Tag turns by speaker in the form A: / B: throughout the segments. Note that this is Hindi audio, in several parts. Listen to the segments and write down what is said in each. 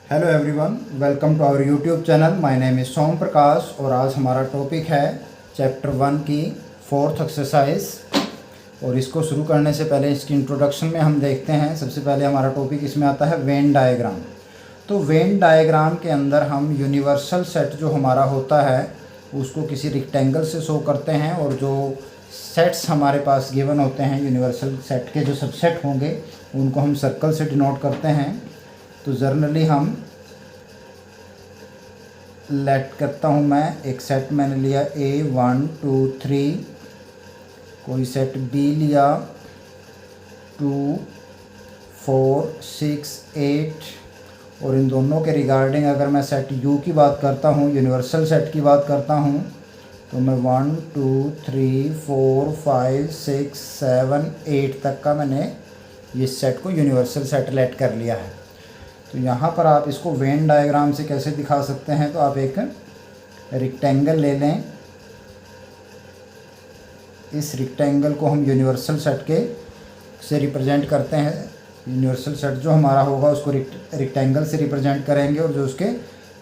A: Hello everyone, welcome to our YouTube channel. My name is Som Prakash और आज हमारा टॉपिक है चैप्टर 1 की 4th एक्सरसाइज। और इसको शुरू करने से पहले इसकी इंट्रोडक्शन में हम देखते हैं। सबसे पहले हमारा टॉपिक इसमें आता है वेन डायग्राम। तो वेन डायग्राम के अंदर हम यूनिवर्सल सेट जो हमारा होता है उसको किसी रेक्टेंगल से शो करते हैं, और जो सेट्स हमारे पास गिवन होते हैं यूनिवर्सल सेट के जो सबसेट होंगे उनको हम सर्कल से डिनोट करते हैं। तो जर्नली हम लेट करता हूँ, मैं एक सेट मैंने लिया A 1 2 3, कोई सेट B लिया 2 4 6 8, और इन दोनों के रिगार्डिंग अगर मैं सेट U की बात करता हूँ, यूनिवर्सल सेट की बात करता हूँ, तो मैं 1 2 3 4 5 6 7 8 तक का मैंने इस सेट को यूनिवर्सल सेट लेट कर लिया है। तो यहाँ पर आप इसको वेन डायग्राम से कैसे दिखा सकते हैं, तो आप एक रेक्टेंगल ले लें। इस रेक्टेंगल को हम यूनिवर्सल सेट के से रिप्रेजेंट करते हैं। यूनिवर्सल सेट जो हमारा होगा उसको रेक्टेंगल से रिप्रेजेंट करेंगे, और जो उसके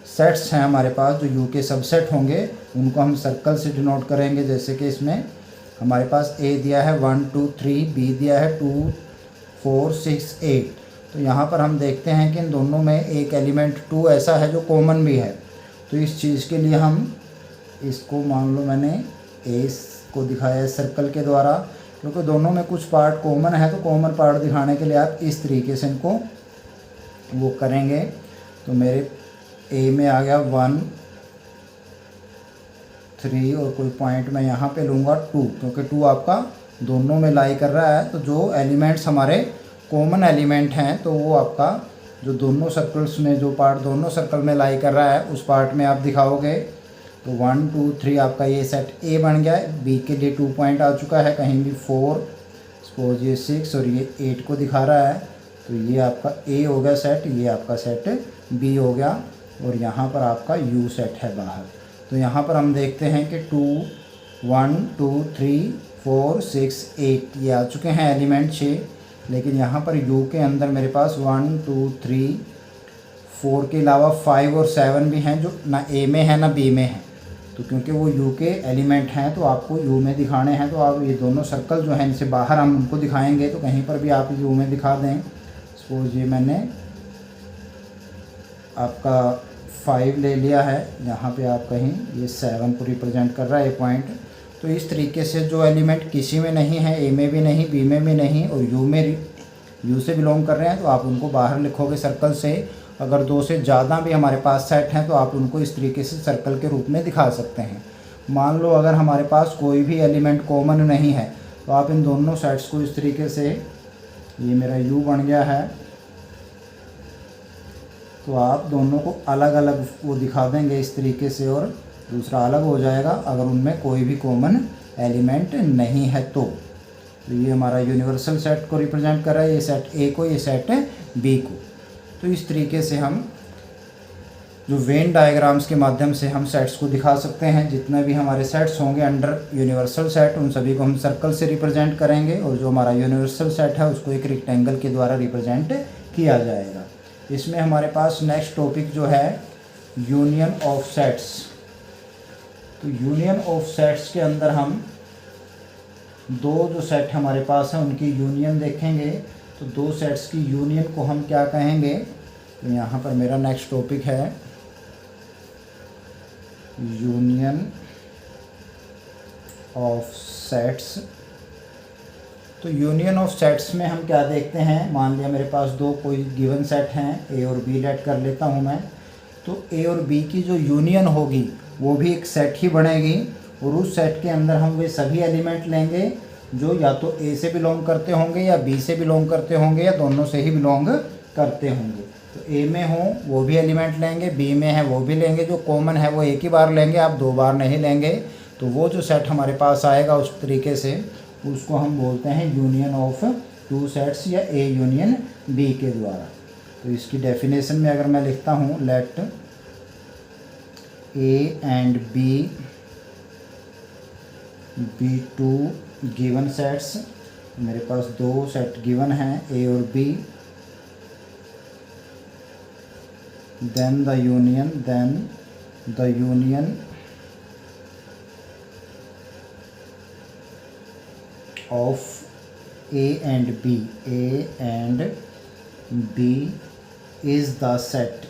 A: सेट्स हैं हमारे पास जो यू के सबसेट होंगे उनको हम सर्कल से डिनोट करेंगे। जैसे कि इसमें हमारे पास A दिया है 1 2 3, B दिया है 2 4 6 8। तो यहाँ पर हम देखते हैं कि इन दोनों में एक एलिमेंट 2 ऐसा है जो कॉमन भी है। तो इस चीज़ के लिए हम इसको मान लो मैंने A को दिखाया है सर्कल के द्वारा, क्योंकि दोनों में कुछ पार्ट कॉमन है। तो कॉमन पार्ट दिखाने के लिए आप इस तरीके से इनको वो करेंगे। तो मेरे A में आ गया 1 3, और कोई पॉइंट मैं यहाँ पे लूँगा 2, क्योंकि 2 आपका दोनों में लाई कर रहा है। तो जो एलिमेंट्स हमारे कॉमन एलिमेंट हैं तो वो आपका जो दोनों सर्कल्स में जो पार्ट दोनों सर्कल में लाई कर रहा है उस पार्ट में आप दिखाओगे। तो 1 2 3 आपका ये सेट A बन गया है। B के लिए 2 पॉइंट आ चुका है, कहीं भी 4, सपोज ये 6 और ये 8 को दिखा रहा है। तो ये आपका A हो गया सेट, ये आपका सेट B हो गया, और यहाँ पर आपका U सेट है बाहर। तो यहाँ पर हम देखते हैं कि 2 1 2 3 4 6 8 ये आ चुके हैं एलिमेंट 6। लेकिन यहाँ पर U के अंदर मेरे पास 1 2 3 4 के अलावा 5 और 7 भी हैं जो ना A में है ना B में है। तो क्योंकि वो U के एलिमेंट हैं तो आपको U में दिखाने हैं, तो आप ये दोनों सर्कल जो हैं इनसे बाहर हम उनको दिखाएंगे। तो कहीं पर भी आप U में दिखा दें। सपोज ये मैंने आपका 5 ले लिया है, यहाँ पे आप कहीं ये 7 को रिप्रेजेंट कर रहा है पॉइंट। तो इस तरीके से जो एलिमेंट किसी में नहीं है, A में भी नहीं, B में भी नहीं, और U से बिलोंग कर रहे हैं, तो आप उनको बाहर लिखोगे सर्कल से। अगर 2 से ज़्यादा भी हमारे पास सेट हैं तो आप उनको इस तरीके से सर्कल के रूप में दिखा सकते हैं। मान लो अगर हमारे पास कोई भी एलिमेंट कॉमन नहीं है तो आप इन दोनों सेट्स को इस तरीके से, ये मेरा U बन गया है, तो आप दोनों को अलग अलग वो दिखा देंगे इस तरीके से, और दूसरा अलग हो जाएगा अगर उनमें कोई भी कॉमन एलिमेंट नहीं है। तो ये हमारा यूनिवर्सल सेट को रिप्रेजेंट कर रहा है, ये सेट A को, ये सेट B को। तो इस तरीके से हम जो वेन डायग्राम्स के माध्यम से हम सेट्स को दिखा सकते हैं। जितने भी हमारे सेट्स होंगे अंडर यूनिवर्सल सेट उन सभी को हम सर्कल से रिप्रेजेंट करेंगे, और जो हमारा यूनिवर्सल सेट है उसको एक रेक्टेंगल के द्वारा रिप्रेजेंट किया जाएगा। इसमें हमारे पास नेक्स्ट टॉपिक जो है यूनियन ऑफ सेट्स। तो यूनियन ऑफ सेट्स के अंदर हम दो जो सेट हमारे पास हैं उनकी यूनियन देखेंगे। तो 2 सेट्स की यूनियन को हम क्या कहेंगे, तो यहाँ पर मेरा नेक्स्ट टॉपिक है यूनियन ऑफ सेट्स। तो यूनियन ऑफ सेट्स में हम क्या देखते हैं, मान लिया मेरे पास 2 कोई गिवन सेट हैं, A और B लेट कर लेता हूँ मैं। तो A और B की जो यूनियन होगी वो भी एक सेट ही बनेगी, और उस सेट के अंदर हम वे सभी एलिमेंट लेंगे जो या तो A से बिलोंग करते होंगे या B से बिलोंग करते होंगे या दोनों से ही बिलोंग करते होंगे। तो A में हो वो भी एलिमेंट लेंगे, B में है वो भी लेंगे, जो कॉमन है वो एक ही बार लेंगे, आप 2 बार नहीं लेंगे। तो वो जो सेट हमारे पास आएगा उस तरीके से उसको हम बोलते हैं यूनियन ऑफ 2 सेट्स या A यूनियन B के द्वारा। तो इसकी डेफिनेशन में अगर मैं लिखता हूँ, let A and B B 2 given sets. मेरे पास 2 सेट गिवन हैं A और B, then the union of A and B is the set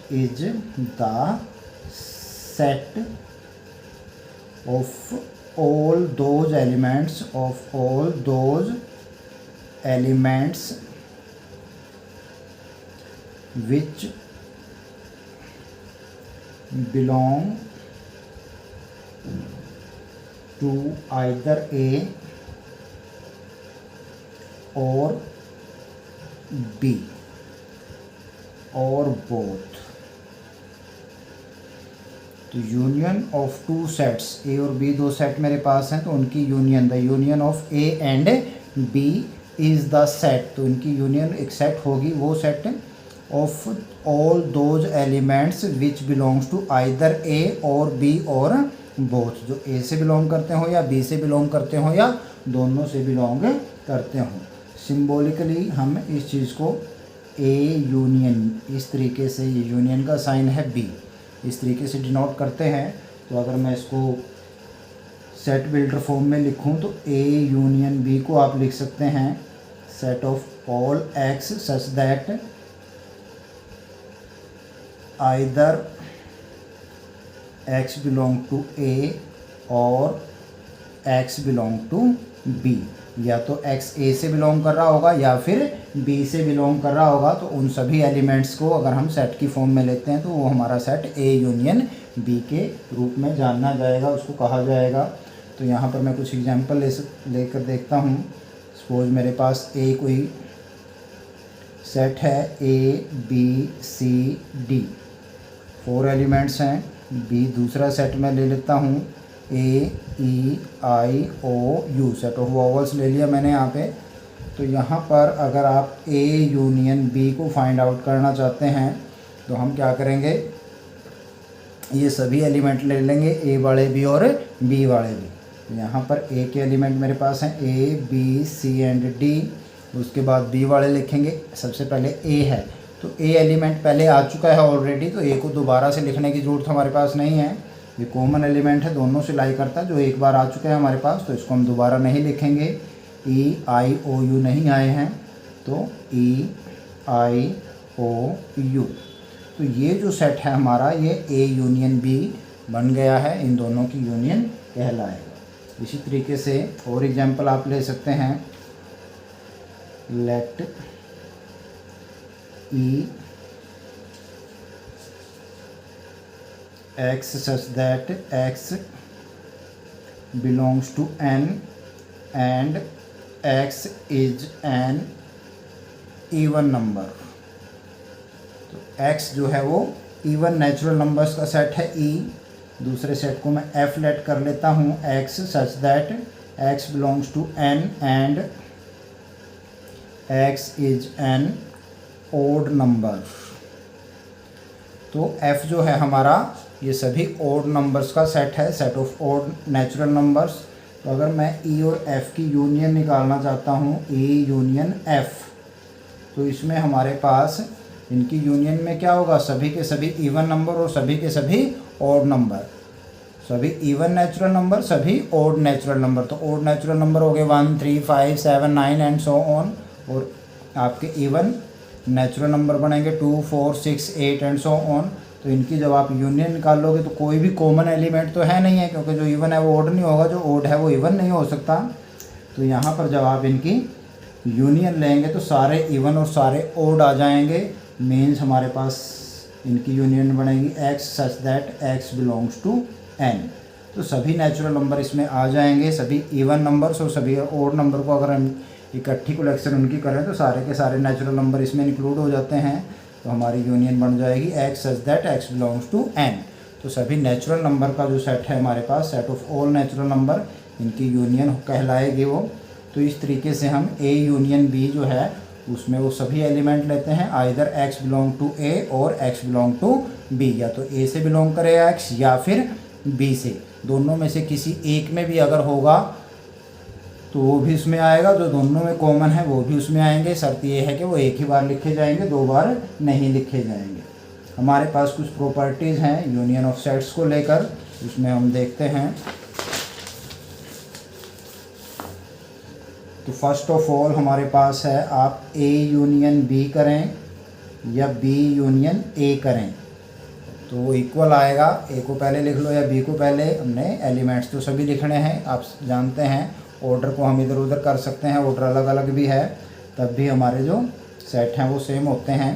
A: of all those elements which belong to either A or B or both। तो union of two sets, A और बी दो सेट मेरे पास हैं, तो उनकी union, the union of A and B is the set, तो उनकी यूनियन एक सेट होगी, वो set of all those elements which belongs to either A और बी और बोथ, जो ए से बिलोंग करते हो या बी से बिलोंग करते हो या दोनों से बिलोंग करते हो। सिम्बोलिकली हम इस चीज़ को ए यूनियन, इस तरीके से, ये यूनियन का साइन है बी, इस तरीके से डिनोट करते हैं। तो अगर मैं इसको सेट बिल्डर फॉर्म में लिखूं तो ए यूनियन बी को आप लिख सकते हैं set of all X such that either X belong to A और एक्स बिलोंग टू बी, या तो एक्स ए से बिलोंग कर रहा होगा या फिर बी से बिलोंग कर रहा होगा। तो उन सभी एलिमेंट्स को अगर हम सेट की फॉर्म में लेते हैं तो वो हमारा सेट ए यूनियन बी के रूप में जाना जाएगा, उसको कहा जाएगा। तो यहाँ पर मैं कुछ एग्जांपल लेकर देखता हूँ। सपोज मेरे पास ए कोई सेट है, A B C D, 4 elements हैं। बी दूसरा सेट मैं ले लेता हूँ, A E I O U, set of vowels ले लिया मैंने यहाँ पे। तो यहाँ पर अगर आप ए यूनियन बी को फाइंड आउट करना चाहते हैं तो हम क्या करेंगे, ये सभी एलिमेंट ले लेंगे, ए वाले भी और बी वाले भी। तो यहाँ पर ए के एलिमेंट मेरे पास हैं A B C and D, उसके बाद बी वाले लिखेंगे। सबसे पहले ए है, तो ए एलिमेंट पहले आ चुका है ऑलरेडी, तो ए को दोबारा से लिखने की ज़रूरत हमारे पास नहीं है, ये कॉमन एलिमेंट है, दोनों से लाई करता है, जो एक बार आ चुके हैं हमारे पास, तो इसको हम दोबारा नहीं लिखेंगे। ई आई ओ यू नहीं आए हैं, तो ई आई ओ यू, तो ये जो सेट है हमारा, ये ए यूनियन बी बन गया है, इन दोनों की यूनियन कहलाएगा। इसी तरीके से और एग्जांपल आप ले सकते हैं, let E x such that x belongs to n and x is an even number। तो x जो है वो इवन नेचुरल नंबर्स का सेट है e, दूसरे सेट को मैं f लेट कर लेता हूँ, x such that x belongs to n and x is an odd number। तो f जो है हमारा, ये सभी ओड नंबर्स का सेट है, set of odd natural numbers. तो अगर मैं ई और एफ़ की यूनियन निकालना चाहता हूँ, ई यूनियन एफ़, तो इसमें हमारे पास इनकी यूनियन में क्या होगा, सभी के सभी इवन नंबर और सभी के सभी ओड नंबर, सभी इवन नेचुरल नंबर, सभी ओड नेचुरल नंबर। तो ओड नेचुरल नंबर हो गए 1 3 5 7 9 एंड सो ऑन, और आपके इवन नेचुरल नंबर बनेंगे 2 4 6 8 एंड सो ऑन। तो इनकी जब आप यूनियन निकाल लोगे तो कोई भी कॉमन एलिमेंट तो है नहीं है, क्योंकि जो इवन है वो ओड नहीं होगा, जो ओड है वो इवन नहीं हो सकता। तो यहाँ पर जब आप इनकी यूनियन लेंगे तो सारे इवन और सारे ओड आ जाएंगे। मीन्स हमारे पास इनकी यूनियन बनेगी x such that x belongs to n। तो सभी नेचुरल नंबर इसमें आ जाएंगे, सभी इवन नंबर्स और सभी ओड नंबर को अगर हम इकट्ठी कलेक्शन उनकी करें तो सारे के सारे नेचुरल नंबर इसमें इंक्लूड हो जाते हैं। तो हमारी यूनियन बन जाएगी x such that x belongs to n। तो सभी नेचुरल नंबर का जो सेट है हमारे पास, set of all natural number, इनकी यूनियन कहलाएगी वो। तो इस तरीके से हम a यूनियन b जो है उसमें वो सभी एलिमेंट लेते हैं, either x belong to a और x बिलोंग टू b, या तो a से बिलोंग करेगा x या फिर b से, दोनों में से किसी एक में भी अगर होगा तो वो भी उसमें आएगा, जो दोनों में कॉमन है वो भी उसमें आएंगे। शर्त ये है कि वो एक ही बार लिखे जाएंगे, 2 बार नहीं लिखे जाएंगे। हमारे पास कुछ प्रॉपर्टीज़ हैं यूनियन ऑफ सेट्स को लेकर, उसमें हम देखते हैं। तो फर्स्ट ऑफ ऑल हमारे पास है, आप ए यूनियन बी करें या बी यूनियन ए करें तो वो इक्वल आएगा। ए को पहले लिख लो या बी को पहले, हमने एलिमेंट्स तो सभी लिखने हैं, आप जानते हैं। ऑर्डर को हम इधर उधर कर सकते हैं, ऑर्डर अलग अलग भी है, तब भी हमारे जो सेट हैं वो सेम होते हैं।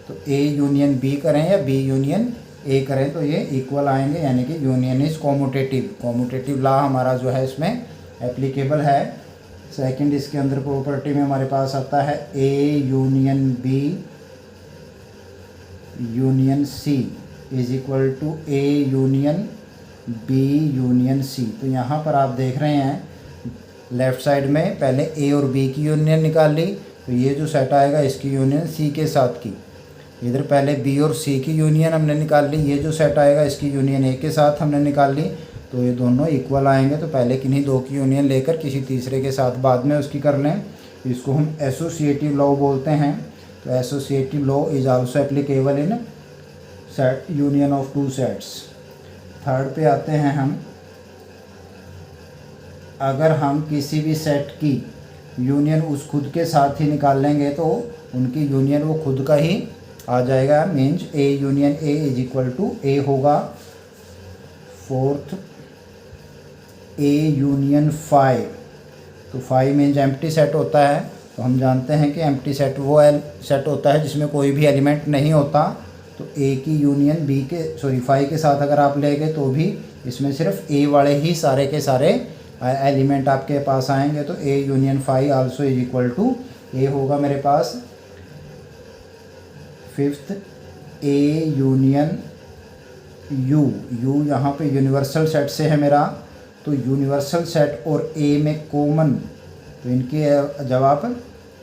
A: तो ए यूनियन बी करें या बी यूनियन ए करें तो ये इक्वल आएंगे, यानी कि union is commutative. Commutative law हमारा जो है इसमें एप्लीकेबल है। सेकंड इसके अंदर प्रॉपर्टी में हमारे पास आता है A union B union C is equal to A union B union C. तो यहाँ पर आप देख रहे हैं लेफ़्ट साइड में पहले ए और बी की यूनियन निकाल ली, तो ये जो सेट आएगा इसकी यूनियन सी के साथ की। इधर पहले बी और सी की यूनियन हमने निकाल ली, ये जो सेट आएगा इसकी यूनियन ए के साथ हमने निकाल ली, तो ये दोनों इक्वल आएंगे। तो पहले किन्हीं दो की यूनियन लेकर किसी तीसरे के साथ बाद में उसकी कर लें, इसको हम एसोसिएटिव लॉ बोलते हैं। तो associative law is also applicable in set union of two sets. Third पे आते हैं हम, अगर हम किसी भी सेट की यूनियन उस खुद के साथ ही निकाल लेंगे तो उनकी यूनियन वो खुद का ही आ जाएगा, means A union A is equal to A होगा। फोर्थ ए यूनियन फाइव, तो फाइव मीन्स एम्प्टी सेट होता है। तो हम जानते हैं कि एम्प्टी सेट वो सेट होता है जिसमें कोई भी एलिमेंट नहीं होता। तो ए की यूनियन बी के फाइव के साथ अगर आप लेंगे तो भी इसमें सिर्फ ए वाले ही सारे के सारे एलिमेंट आपके पास आएंगे। तो A union five also is equal to A होगा मेरे पास। Fifth A union U, U यहाँ पे यूनिवर्सल सेट से है मेरा, तो यूनिवर्सल सेट और ए में कॉमन, तो इनके जब आप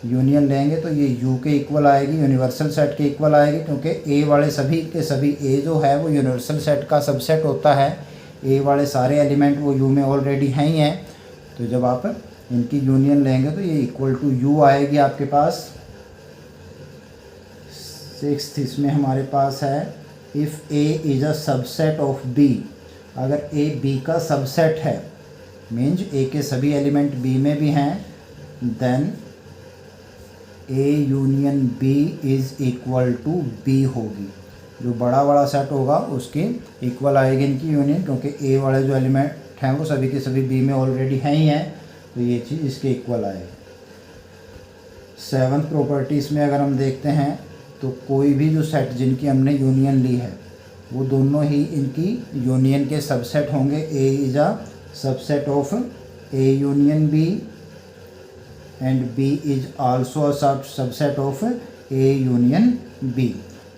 A: यूनियन लेंगे तो ये यू के इक्वल आएगी, यूनिवर्सल सेट के इक्वल आएगी, क्योंकि ए वाले सभी के सभी ए जो है वो यूनिवर्सल सेट का सबसेट होता है। ए वाले सारे एलिमेंट वो यू में ऑलरेडी हैं ही हैं, तो जब आप इनकी यूनियन लेंगे तो ये इक्वल टू यू आएगी आपके पास। सिक्स्थ इसमें हमारे पास है, if A is a subset of B, अगर ए बी का सबसेट है, मीन्स ए के सभी एलिमेंट बी में भी हैं, then A union B is equal to B होगी। जो बड़ा बड़ा सेट होगा उसकी इक्वल आएगी इनकी यूनियन, क्योंकि ए वाले जो एलिमेंट हैं वो सभी के सभी बी में ऑलरेडी हैं ही हैं, तो ये चीज़ इसके इक्वल आएगी। सेवंथ प्रॉपर्टीज़ में अगर हम देखते हैं तो कोई भी जो सेट जिनकी हमने यूनियन ली है वो दोनों ही इनकी यूनियन के सबसेट होंगे। A is a subset of A union B and B is also a subset of A union B.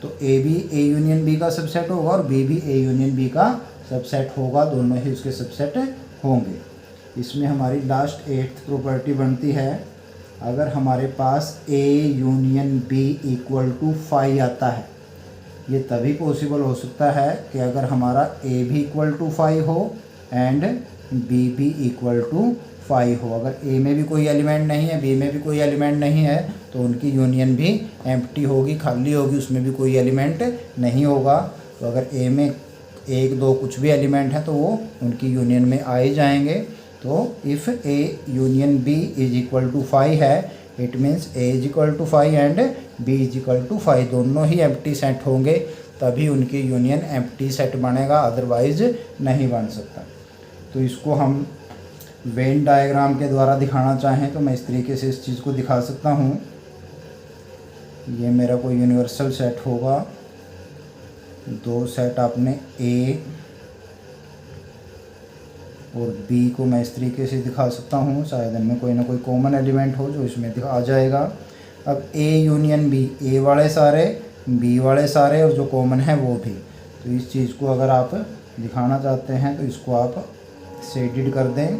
A: तो ए भी ए यूनियन बी का सबसेट होगा और बी भी ए यूनियन बी का सबसेट होगा, दोनों ही उसके सबसेट होंगे। इसमें हमारी लास्ट एट्थ प्रॉपर्टी बनती है, अगर हमारे पास A union B equal to 5 आता है, ये तभी पॉसिबल हो सकता है कि अगर हमारा ए भी इक्वल टू 5 हो एंड बी भी इक्वल टू 5 हो। अगर ए में भी कोई एलिमेंट नहीं है, बी में भी कोई एलिमेंट नहीं है, तो उनकी यूनियन भी एम्प्टी होगी, खाली होगी, उसमें भी कोई एलिमेंट नहीं होगा। तो अगर ए में एक दो कुछ भी एलिमेंट है तो वो उनकी यूनियन में आ ही जाएंगे। तो if A union B is equal to 5 है, it means A is equal to 5 and B is equal to 5, दोनों ही एम्प्टी सेट होंगे, तभी उनकी यूनियन एम्प्टी सेट बनेगा, अदरवाइज नहीं बन सकता। तो इसको हम वेन डायग्राम के द्वारा दिखाना चाहें तो मैं इस तरीके से इस चीज़ को दिखा सकता हूँ। ये मेरा कोई यूनिवर्सल सेट होगा, दो सेट आपने ए और बी को मैं इस तरीके से दिखा सकता हूँ, शायद इनमें कोई ना कोई कॉमन एलिमेंट हो जो इसमें आ जाएगा। अब ए यूनियन बी, ए वाले सारे, बी वाले सारे और जो कॉमन है वो भी। तो इस चीज़ को अगर आप दिखाना चाहते हैं तो इसको आप शेडेड कर दें,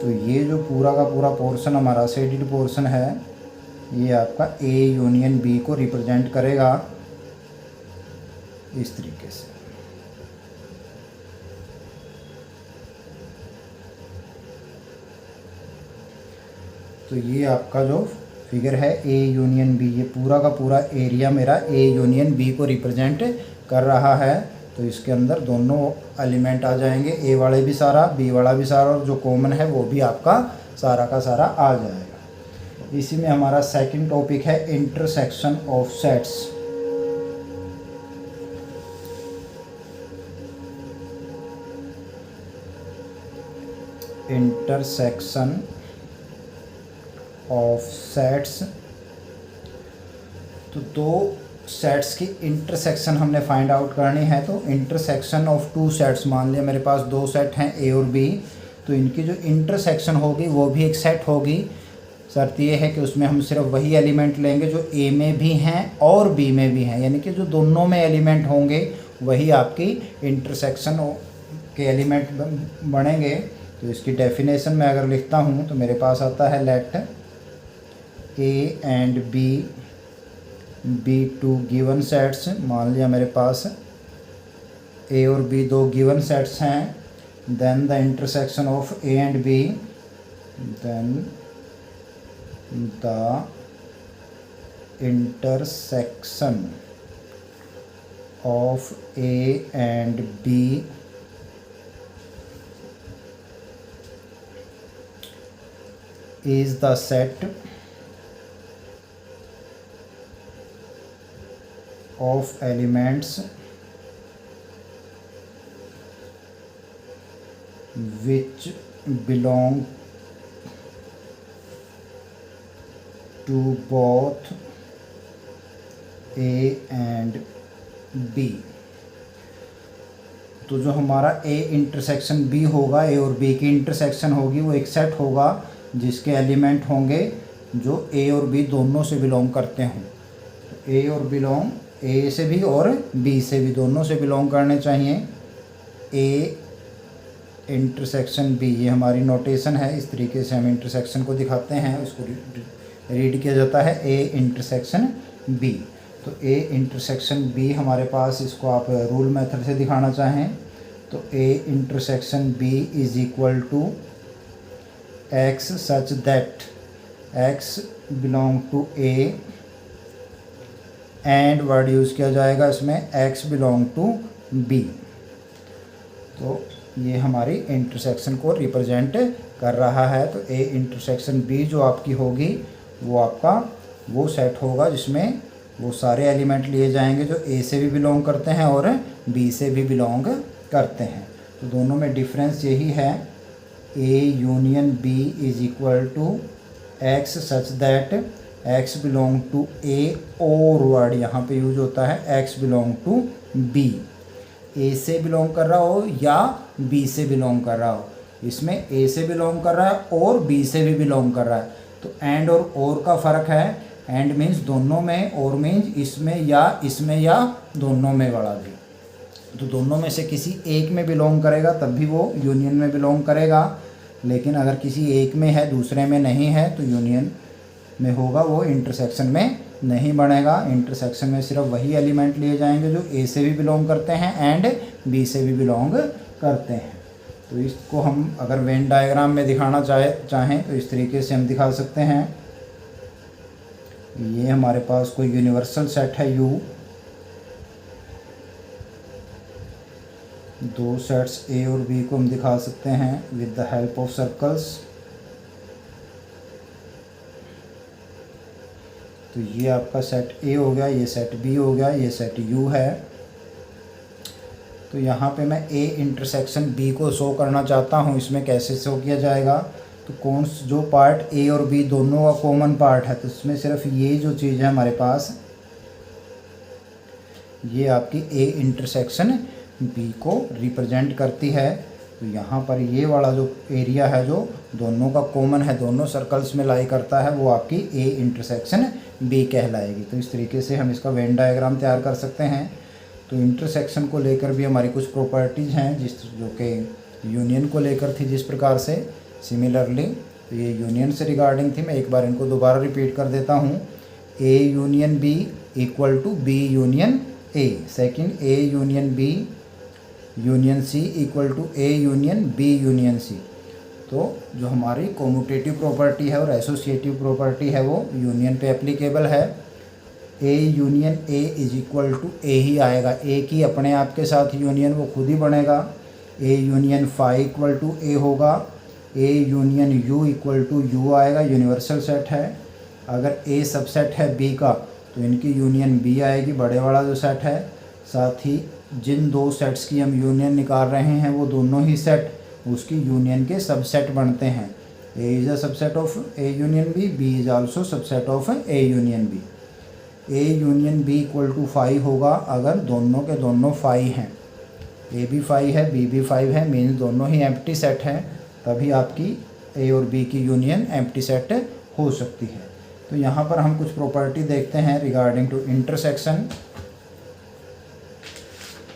A: तो ये जो पूरा का पूरा पोर्शन हमारा शेडेड पोर्शन है, ये आपका ए यूनियन बी को रिप्रेजेंट करेगा इस तरीके से। तो ये आपका जो फिगर है ए यूनियन बी, ये पूरा का पूरा एरिया मेरा ए यूनियन बी को रिप्रेजेंट कर रहा है। तो इसके अंदर दोनों एलिमेंट आ जाएंगे, ए वाले भी सारा, बी वाला भी सारा, और जो कॉमन है वो भी आपका सारा का सारा आ जाएगा। इसी में हमारा सेकंड टॉपिक है intersection of sets. Intersection of sets, तो दो सेट्स की इंटरसेक्शन हमने फाइंड आउट करनी है। तो इंटरसेक्शन ऑफ टू सेट्स, मान लिया मेरे पास दो सेट हैं ए और बी, तो इनकी जो इंटरसेक्शन होगी वो भी एक सेट होगी। शर्त ये है कि उसमें हम सिर्फ वही एलिमेंट लेंगे जो ए में भी हैं और बी में भी हैं, यानी कि जो दोनों में एलिमेंट होंगे वही आपकी इंटरसेक्शन के एलिमेंट बनेंगे। तो इसकी डेफिनेशन में अगर लिखता हूँ तो मेरे पास आता है let A and B two given sets. मान लिया मेरे पास ए और बी दो गिवन सेट्स हैं, then the intersection of A and B, then the intersection of A and B is the set of elements which belong to both A and B। तो जो हमारा ए इंटरसेक्शन बी होगा, ए और बी की इंटरसेक्शन होगी, वो एक सेट होगा जिसके एलिमेंट होंगे जो ए और बी दोनों से बिलोंग करते हों। तो ए और बिलोंग, ए से भी और बी से भी, दोनों से बिलोंग करने चाहिए। ए इंटरसेक्शन बी, ये हमारी नोटेशन है, इस तरीके से हम इंटरसेक्शन को दिखाते हैं, इसको रीड किया जाता है ए इंटरसेक्शन बी। तो ए इंटरसेक्शन बी हमारे पास, इसको आप रूल मेथड से दिखाना चाहें तो A intersection B is equal to X such that X belong to A and word use किया जाएगा इसमें एक्स बिलोंग टू बी। तो ये हमारी इंटरसेक्शन को रिप्रेजेंट कर रहा है। तो ए इंटरसेक्शन बी जो आपकी होगी वो आपका वो सेट होगा जिसमें वो सारे एलिमेंट लिए जाएंगे जो ए से भी बिलोंग करते हैं और बी से भी बिलोंग करते हैं। तो दोनों में डिफरेंस यही है, A union B is equal to X such that X belong to A, और वर्ड यहाँ पे यूज होता है X belong to B. A से बिलोंग कर रहा हो या बी से बिलोंग कर रहा हो, इसमें ए से बिलोंग कर रहा है और बी से भी बिलोंग कर रहा है। तो एंड और का फ़र्क है, एंड मीन्स दोनों में, और मीन्स इसमें या दोनों में वाला भी। तो दोनों में से किसी एक में बिलोंग करेगा तब भी वो यूनियन में बिलोंग करेगा, लेकिन अगर किसी एक में है दूसरे में नहीं है तो यूनियन में होगा, वो इंटरसेक्शन में नहीं बनेगा। इंटरसेक्शन में सिर्फ वही एलिमेंट लिए जाएंगे जो ए से भी बिलोंग करते हैं एंड बी से भी बिलोंग करते हैं। तो इसको हम अगर वेन डायग्राम में दिखाना चाहें तो इस तरीके से हम दिखा सकते हैं। ये हमारे पास कोई यूनिवर्सल सेट है U, दो सेट्स ए और बी को हम दिखा सकते हैं with the help of circles. तो ये आपका सेट ए हो गया, ये सेट बी हो गया, ये सेट U है। तो यहाँ पे मैं ए इंटरसेक्शन बी को शो करना चाहता हूँ, इसमें कैसे शो किया जाएगा? तो कौन जो पार्ट ए और बी दोनों का कॉमन पार्ट है, तो इसमें सिर्फ ये जो चीज़ है हमारे पास, ये आपकी ए इंटरसेक्शन बी को रिप्रेजेंट करती है। तो यहाँ पर ये वाला जो एरिया है जो दोनों का कॉमन है, दोनों सर्कल्स में लाई करता है, वो आपकी ए इंटरसेक्शन बी कहलाएगी। तो इस तरीके से हम इसका वेन डायग्राम तैयार कर सकते हैं। तो इंटरसेक्शन को लेकर भी हमारी कुछ प्रॉपर्टीज़ हैं जो कि यूनियन को लेकर थी जिस प्रकार से, सिमिलरली तो ये यूनियन से रिगार्डिंग थी। मैं एक बार इनको दोबारा रिपीट कर देता हूँ। A union B equal to B union A, second A union B union C equal to A union B union C, तो जो हमारी कॉम्यूटेटिव प्रॉपर्टी है और एसोसिएटिव प्रॉपर्टी है वो यूनियन पे एप्लीकेबल है। A union A is equal to A ही आएगा, ए की अपने आप के साथ यूनियन वो खुद ही बनेगा। A union phi equal to A होगा। A union U equal to U आएगा, यूनिवर्सल सेट है। अगर ए सबसेट है बी का तो इनकी यूनियन बी आएगी, बड़े वाला जो सेट है। साथ ही जिन दो सेट्स की हम यूनियन निकाल रहे हैं वो दोनों ही सेट उसकी यूनियन के सबसेट बनते हैं। A is a subset of A union B, B is also subset of A union B. A union B equal to phi होगा अगर दोनों के दोनों फाई हैं, ए भी फाई है बी भी फाई है, मीन्स दोनों ही एम्प्टी सेट हैं, तभी आपकी ए और बी की यूनियन एम्प्टी सेट हो सकती है। तो यहाँ पर हम कुछ प्रॉपर्टी देखते हैं रिगार्डिंग टू इंटरसेक्शन।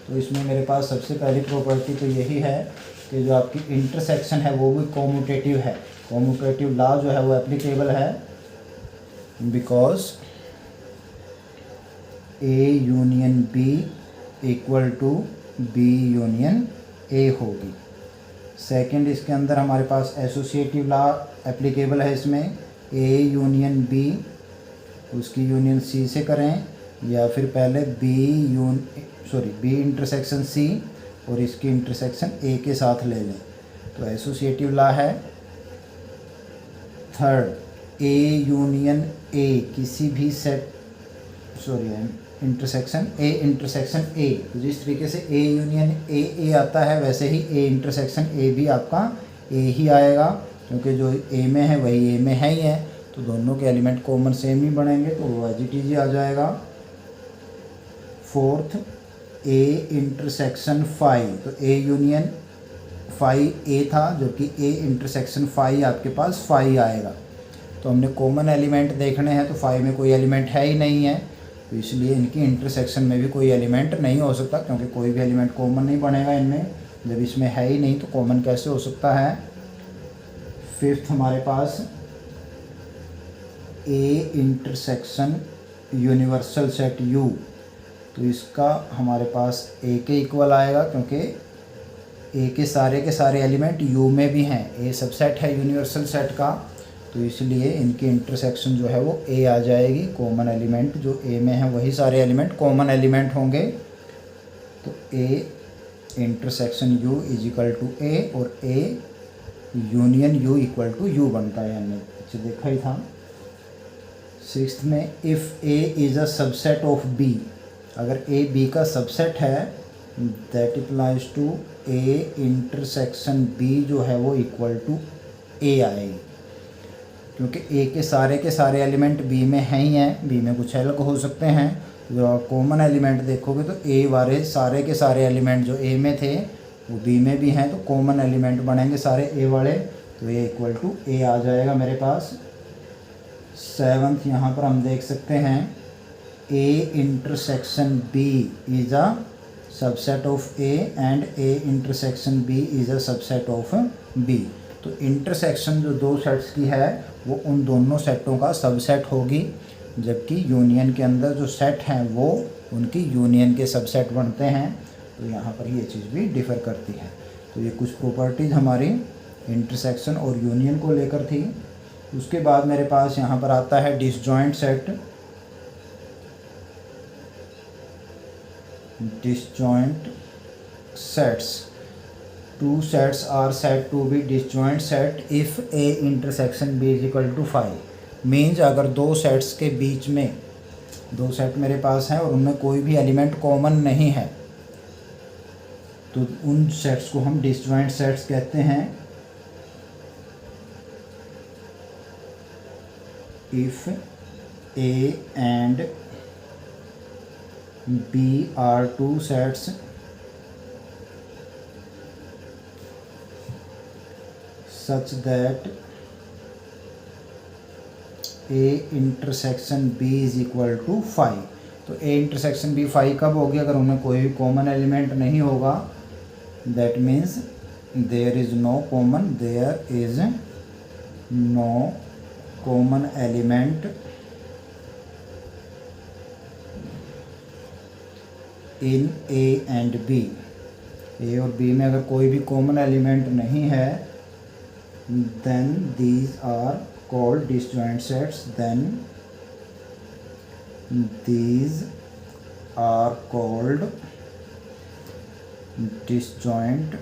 A: तो इसमें मेरे पास सबसे पहली प्रॉपर्टी तो यही है कि जो आपकी इंटरसेक्शन है वो भी कॉम्यूटेटिव है। कॉम्यूटेटिव लॉ जो है वो एप्लीकेबल है because A union B equal to B union A होगी। सेकंड, इसके अंदर हमारे पास एसोसिएटिव लॉ एप्लीकेबल है। इसमें ए यूनियन बी उसकी यूनियन सी से करें या फिर पहले बी इंटरसेक्शन सी और इसकी इंटरसेक्शन ए के साथ ले लें, तो एसोसिएटिव लॉ है। थर्ड, ए यूनियन ए किसी भी इंटरसेक्शन ए, तो जिस तरीके से ए यूनियन ए आता है वैसे ही ए इंटरसेक्शन ए भी आपका ए ही आएगा, क्योंकि जो ए में है वही ए में है ही है, तो दोनों के एलिमेंट कॉमन सेम ही बनेंगे, तो वो एज आ जाएगा। फोर्थ, ए इंटरसेक्शन फाई, तो ए यूनियन फाई ए था जबकि ए इंटरसेक्शन फाई आपके पास फाई आएगा। तो हमने कॉमन एलिमेंट देखने हैं, तो फाई में कोई एलिमेंट है ही नहीं है, तो इसलिए इनकी इंटरसेक्शन में भी कोई एलिमेंट नहीं हो सकता, क्योंकि कोई भी एलिमेंट कॉमन नहीं बनेगा इनमें। जब इसमें है ही नहीं तो कॉमन कैसे हो सकता है। फिफ्थ, हमारे पास A intersection universal set U, तो इसका हमारे पास ए के इक्वल आएगा, क्योंकि ए के सारे एलिमेंट यू में भी हैं। ए सबसेट है यूनिवर्सल सेट का, तो इसलिए इनकी इंटरसेक्शन जो है वो ए आ जाएगी। कॉमन एलिमेंट जो ए में है वही सारे एलिमेंट कॉमन एलिमेंट होंगे, तो A intersection U is equal to A और A union U equal to U बनता है, हमने पीछे देखा ही था। सिक्स्थ में, if A is a subset of B, अगर ए बी का सबसेट है that implies to A intersection B जो है वो इक्वल टू ए आएगी, क्योंकि ए के सारे एलिमेंट बी में हैं ही हैं, बी में कुछ अलग हो सकते हैं। जो आप कॉमन एलिमेंट देखोगे तो ए वाले सारे के सारे एलिमेंट जो ए में थे वो बी में भी हैं, तो कॉमन एलिमेंट बनेंगे सारे ए वाले, तो ए इक्वल टू ए आ जाएगा मेरे पास। सेवंथ, यहाँ पर हम देख सकते हैं A intersection B is a subset of A and A intersection B is a subset of B. तो इंटरसेक्शन जो दो सेट्स की है वो उन दोनों सेटों का सबसेट होगी, जबकि यूनियन के अंदर जो सेट हैं वो उनकी यूनियन के सबसेट बनते हैं। तो यहाँ पर ये चीज़ भी डिफ़र करती है। तो ये कुछ प्रॉपर्टीज़ हमारी इंटरसेक्शन और यूनियन को लेकर थी। उसके बाद मेरे पास यहाँ पर आता है disjoint set. Disjoint sets, two sets are said to be disjoint set if A intersection B is equal to phi. Means अगर दो सेट्स के बीच में, दो सेट मेरे पास हैं और उनमें कोई भी एलिमेंट कॉमन नहीं है, तो उन सेट्स को हम डिसजॉइंट सेट्स कहते हैं। If A and B are two sets such that A intersection B is equal to phi. तो A इंटरसेक्शन B फाई कब होगी? अगर उनमें कोई भी कॉमन एलिमेंट नहीं होगा, that means there is no common element in A and B। A और B में अगर कोई भी कॉमन एलिमेंट नहीं है then these are called disjoint sets, then these are called disjoint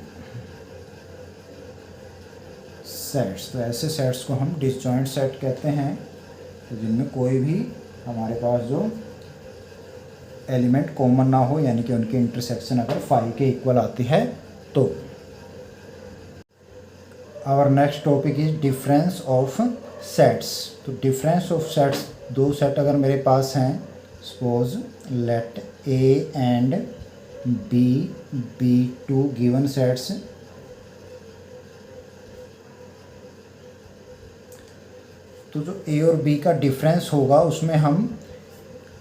A: sets. तो ऐसे सेट्स को हम डिसजॉइंट सेट कहते हैं, तो जिनमें कोई भी हमारे पास जो एलिमेंट कॉमन ना हो, यानी कि उनकी इंटरसेक्शन अगर 5 के इक्वल आती है तो। Our next topic is difference of sets. तो डिफरेंस ऑफ सेट्स, दो सेट अगर मेरे पास हैं, suppose let A and B two given sets, तो जो ए और बी का डिफरेंस होगा उसमें हम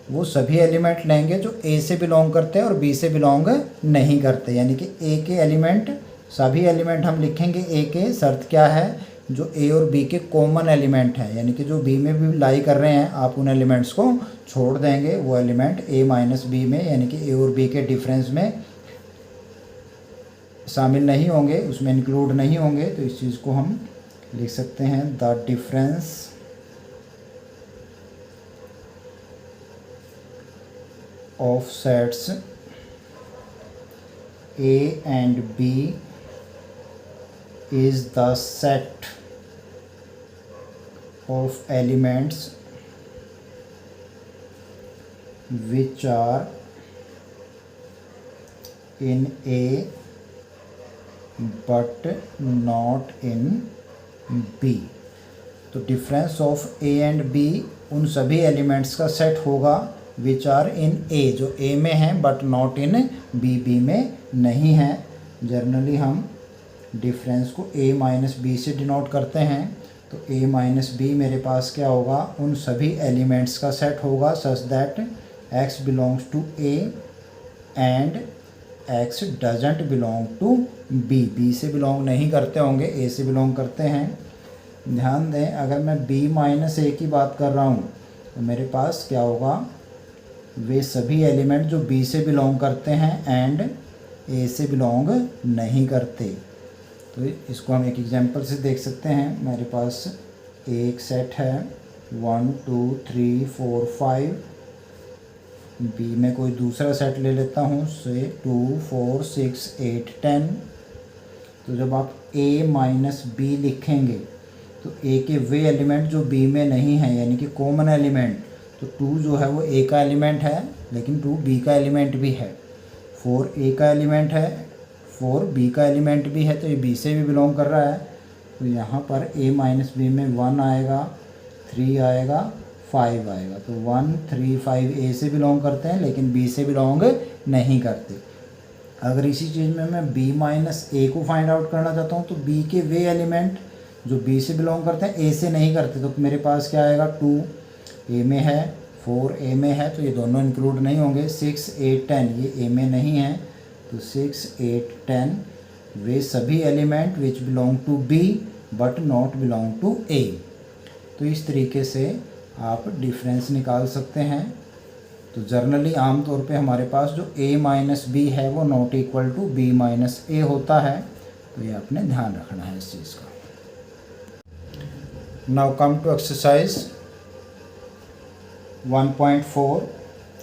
A: वो सभी एलिमेंट लेंगे जो ए से बिलोंग करते हैं और बी से बिलोंग नहीं करते, यानी कि ए के एलिमेंट, सभी एलिमेंट हम लिखेंगे ए के। शर्त क्या है, जो ए और बी के कॉमन एलिमेंट हैं, यानी कि जो बी में भी लाई कर रहे हैं, आप उन एलिमेंट्स को छोड़ देंगे, वो एलिमेंट ए माइनस बी में, यानी कि ए और बी के डिफरेंस में शामिल नहीं होंगे, उसमें इंक्लूड नहीं होंगे। तो इस चीज़ को हम लिख सकते हैं, the difference of sets A and B is the set of elements which are in A but not in B। तो difference of A and B उन सभी एलिमेंट्स का सेट होगा विच आर इन ए, जो ए में हैं but not in B, B में नहीं हैं। जनरली हम डिफरेंस को ए माइनस बी से डिनोट करते हैं, तो ए माइनस बी मेरे पास क्या होगा, उन सभी एलिमेंट्स का सेट होगा such that X belongs to A and X doesn't belong to B, B से बिलोंग नहीं करते होंगे, ए से बिलोंग करते हैं। ध्यान दें, अगर मैं बी माइनस ए की बात कर रहा हूँ तो मेरे पास क्या होगा, वे सभी एलिमेंट जो बी से बिलोंग करते हैं एंड ए से बिलोंग नहीं करते। तो इसको हम एक एग्जांपल से देख सकते हैं। मेरे पास एक सेट है 1 2 3 4 5, बी में कोई दूसरा सेट ले लेता हूँ से 2 4 6 8 10। तो जब आप ए माइनस बी लिखेंगे तो ए के वे एलिमेंट जो बी में नहीं हैं, यानी कि कॉमन एलिमेंट, तो 2 जो है वो ए का एलिमेंट है लेकिन 2 बी का एलिमेंट भी है, 4 ए का एलिमेंट है, 4 बी का एलिमेंट भी है, तो ये बी से भी बिलोंग कर रहा है। तो यहाँ पर ए माइनस बी में 1 आएगा, 3 आएगा, 5 आएगा। तो 1 3 5 ए से बिलोंग करते हैं लेकिन बी से बिलोंग नहीं करते। अगर इसी चीज़ में मैं बी माइनस ए को फाइंड आउट करना चाहता हूँ तो बी के वे एलिमेंट जो बी से बिलोंग करते हैं ए से नहीं करते, तो मेरे पास क्या आएगा, 2 ए में है, 4 ए में है, तो ये दोनों इंक्लूड नहीं होंगे। 6 8 10 ये ए में नहीं है, तो 6 8 10 वे सभी element which belong to B but not belong to A. तो इस तरीके से आप डिफरेंस निकाल सकते हैं। तो जर्नली आमतौर पे हमारे पास जो a माइनस बी है वो not equal to b minus A होता है, तो ये आपने ध्यान रखना है इस चीज़ का। Now come to exercise 1.4।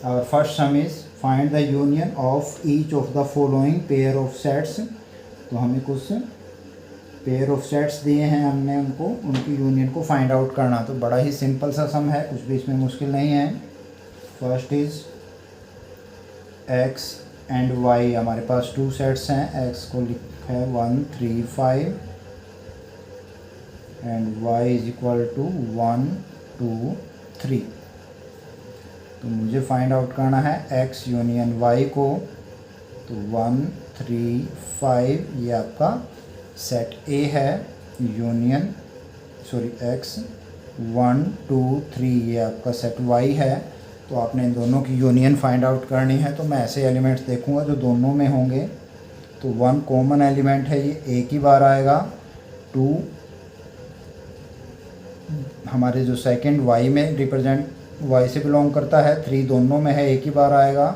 A: Our first sum is find the union of each of the following pair of sets. तो हमें कुछ पेयर ऑफ सेट्स दिए हैं, हमने उनको उनकी यूनियन को फाइंड आउट करना। तो बड़ा ही सिंपल सा सम है, कुछ भी इसमें मुश्किल नहीं है। First is x and y, हमारे पास 2 सेट्स हैं, x को लिखा है 1 3 5 and y is equal to 1 2 3। तो मुझे फाइंड आउट करना है x यूनियन y को। तो 1 3 5 ये आपका सेट A है, यूनियन x 1 2 3 ये आपका सेट y है। तो आपने इन दोनों की यूनियन फाइंड आउट करनी है। तो मैं ऐसे एलिमेंट्स देखूंगा जो दोनों में होंगे। तो 1 कॉमन एलिमेंट है, ये एक ही बार आएगा। 2 हमारे जो सेकंड y में रिप्रेजेंट y से बिलोंग करता है, 3 दोनों में है, एक ही बार आएगा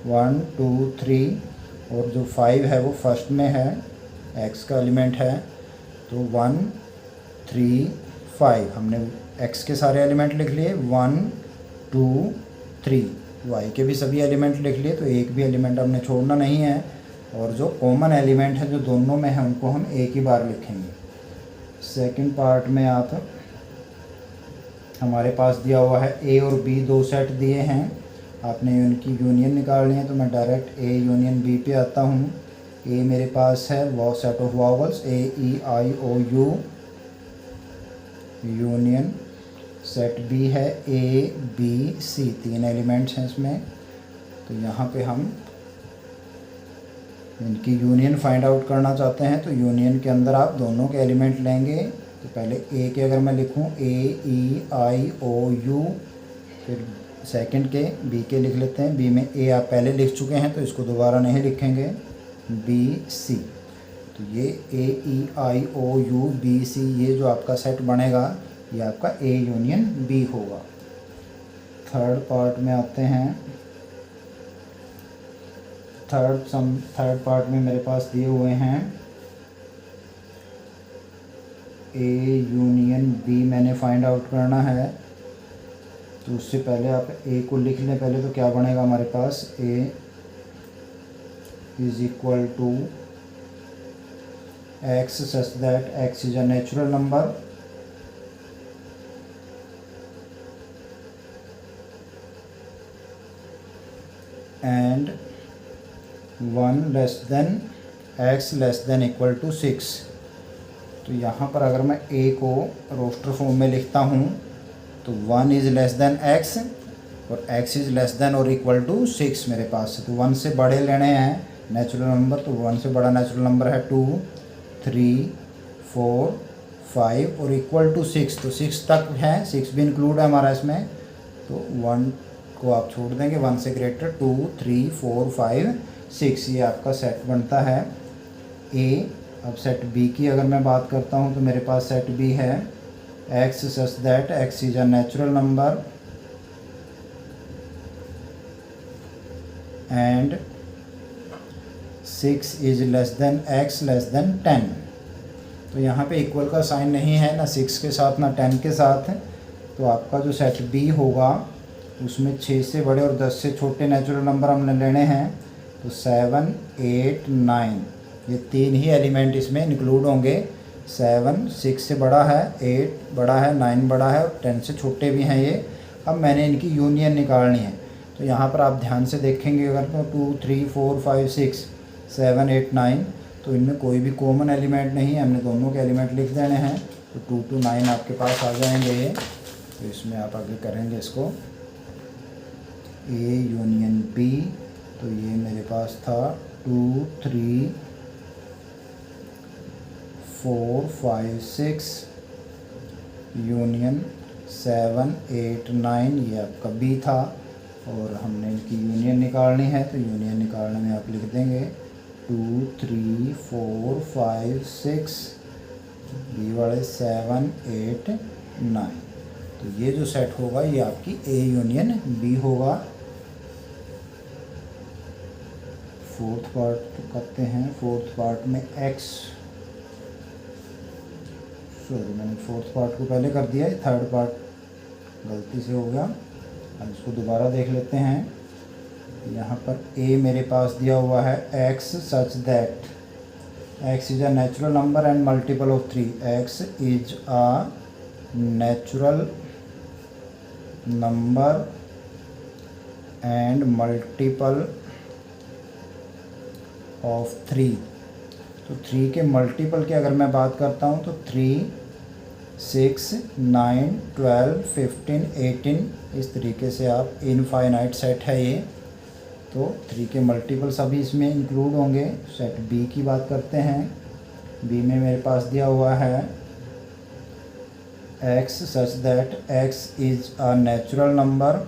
A: 1 2 3। और जो 5 है वो फर्स्ट में है, x का एलिमेंट है। तो 1 3 5। हमने x के सारे एलिमेंट लिख लिए, 1 2 3। y के भी सभी एलिमेंट लिख लिए, तो एक भी एलिमेंट हमने छोड़ना नहीं है। और जो कॉमन एलिमेंट है जो दोनों में है उनको हम एक ही बार लिखेंगे। सेकंड पार्ट में आप हमारे पास दिया हुआ है a और b दो सेट दिए हैं, आपने उनकी यूनियन निकालनी है। तो मैं डायरेक्ट a यूनियन b पे आता हूँ। a मेरे पास है वो set of vowels a e i o u, union set b है a b c, 3 एलिमेंट्स हैं इसमें। तो यहाँ पे हम इनकी यूनियन फाइंड आउट करना चाहते हैं। तो यूनियन के अंदर आप दोनों के एलिमेंट लेंगे। तो पहले a के अगर मैं लिखूँ a e i o u, फिर सेकंड के b के लिख लेते हैं। b में a आप पहले लिख चुके हैं तो इसको दोबारा नहीं लिखेंगे, b c। तो ये a e i o u b c, ये जो आपका सेट बनेगा ये आपका a यूनियन b होगा। थर्ड पार्ट में आते हैं। थर्ड पार्ट में मेरे पास दिए हुए हैं a यूनियन b मैंने फाइंड आउट करना है। तो उससे पहले आप a को लिख लें पहले। तो क्या बनेगा हमारे पास, a is equal to x such that x is a natural number and 1 less than x less than equal to 6। तो यहाँ पर अगर मैं a को रोस्टर फॉर्म में लिखता हूँ तो 1 इज़ लेस देन x और x इज़ लेस देन और इक्वल टू 6 मेरे पास है। तो 1 से बड़े लेने हैं नेचुरल नंबर। तो 1 से बड़ा नेचुरल नंबर है 2 3 4 5 और इक्वल टू 6। तो 6 तक है, 6 भी इंक्लूड है हमारा इसमें। तो 1 को आप छोड़ देंगे, 1 से ग्रेटर 2 3 4 5 6, ये आपका सेट बनता है A। अब सेट B की अगर मैं बात करता हूँ तो मेरे पास सेट B है x such that x is a natural number and 6 is less than x less then 10। तो यहाँ पे इक्वल का साइन नहीं है, ना 6 के साथ ना 10 के साथ। तो आपका जो सेट B होगा उसमें 6 से बड़े और 10 से छोटे नेचुरल नंबर हमने लेने हैं। तो 7 8 9, ये 3 ही एलिमेंट इसमें इंक्लूड होंगे। 7 6 से बड़ा है, 8 बड़ा है, 9 बड़ा है और 10 से छोटे भी हैं ये। अब मैंने इनकी यूनियन निकालनी है। तो यहाँ पर आप ध्यान से देखेंगे अगर तो 2 3 4 5 6 7 8 9, तो इनमें कोई भी कॉमन एलिमेंट नहीं है, हमने दोनों के एलिमेंट लिख देने हैं। तो 2 to 9 आपके पास आ जाएंगे ये। तो इसमें आप आगे करेंगे इसको A यूनियन B। तो ये मेरे पास था 2 3 4 5 6 यूनियन 7 8 9, ये आपका B था। और हमने इनकी यूनियन निकालनी है। तो यूनियन निकालने में आप लिख देंगे 2 3 4 5 6, B वाले 7 8 9। तो ये जो सेट होगा ये आपकी A यूनियन B होगा। फोर्थ पार्ट करते हैं। फोर्थ पार्ट में x, सॉरी मैंने फोर्थ पार्ट को पहले कर दिया है, थर्ड पार्ट गलती से हो गया। अब इसको दोबारा देख लेते हैं। यहाँ पर a मेरे पास दिया हुआ है x such that x is a natural number and multiple of 3। x is a natural number and multiple of 3। तो 3 के मल्टीपल की अगर मैं बात करता हूँ तो 3 6 9 12 15 18, इस तरीके से आप इनफाइनाइट सेट है ये। तो 3 के मल्टीपल सभी इसमें इंक्लूड होंगे। सेट B की बात करते हैं। B में मेरे पास दिया हुआ है x such that x is a natural number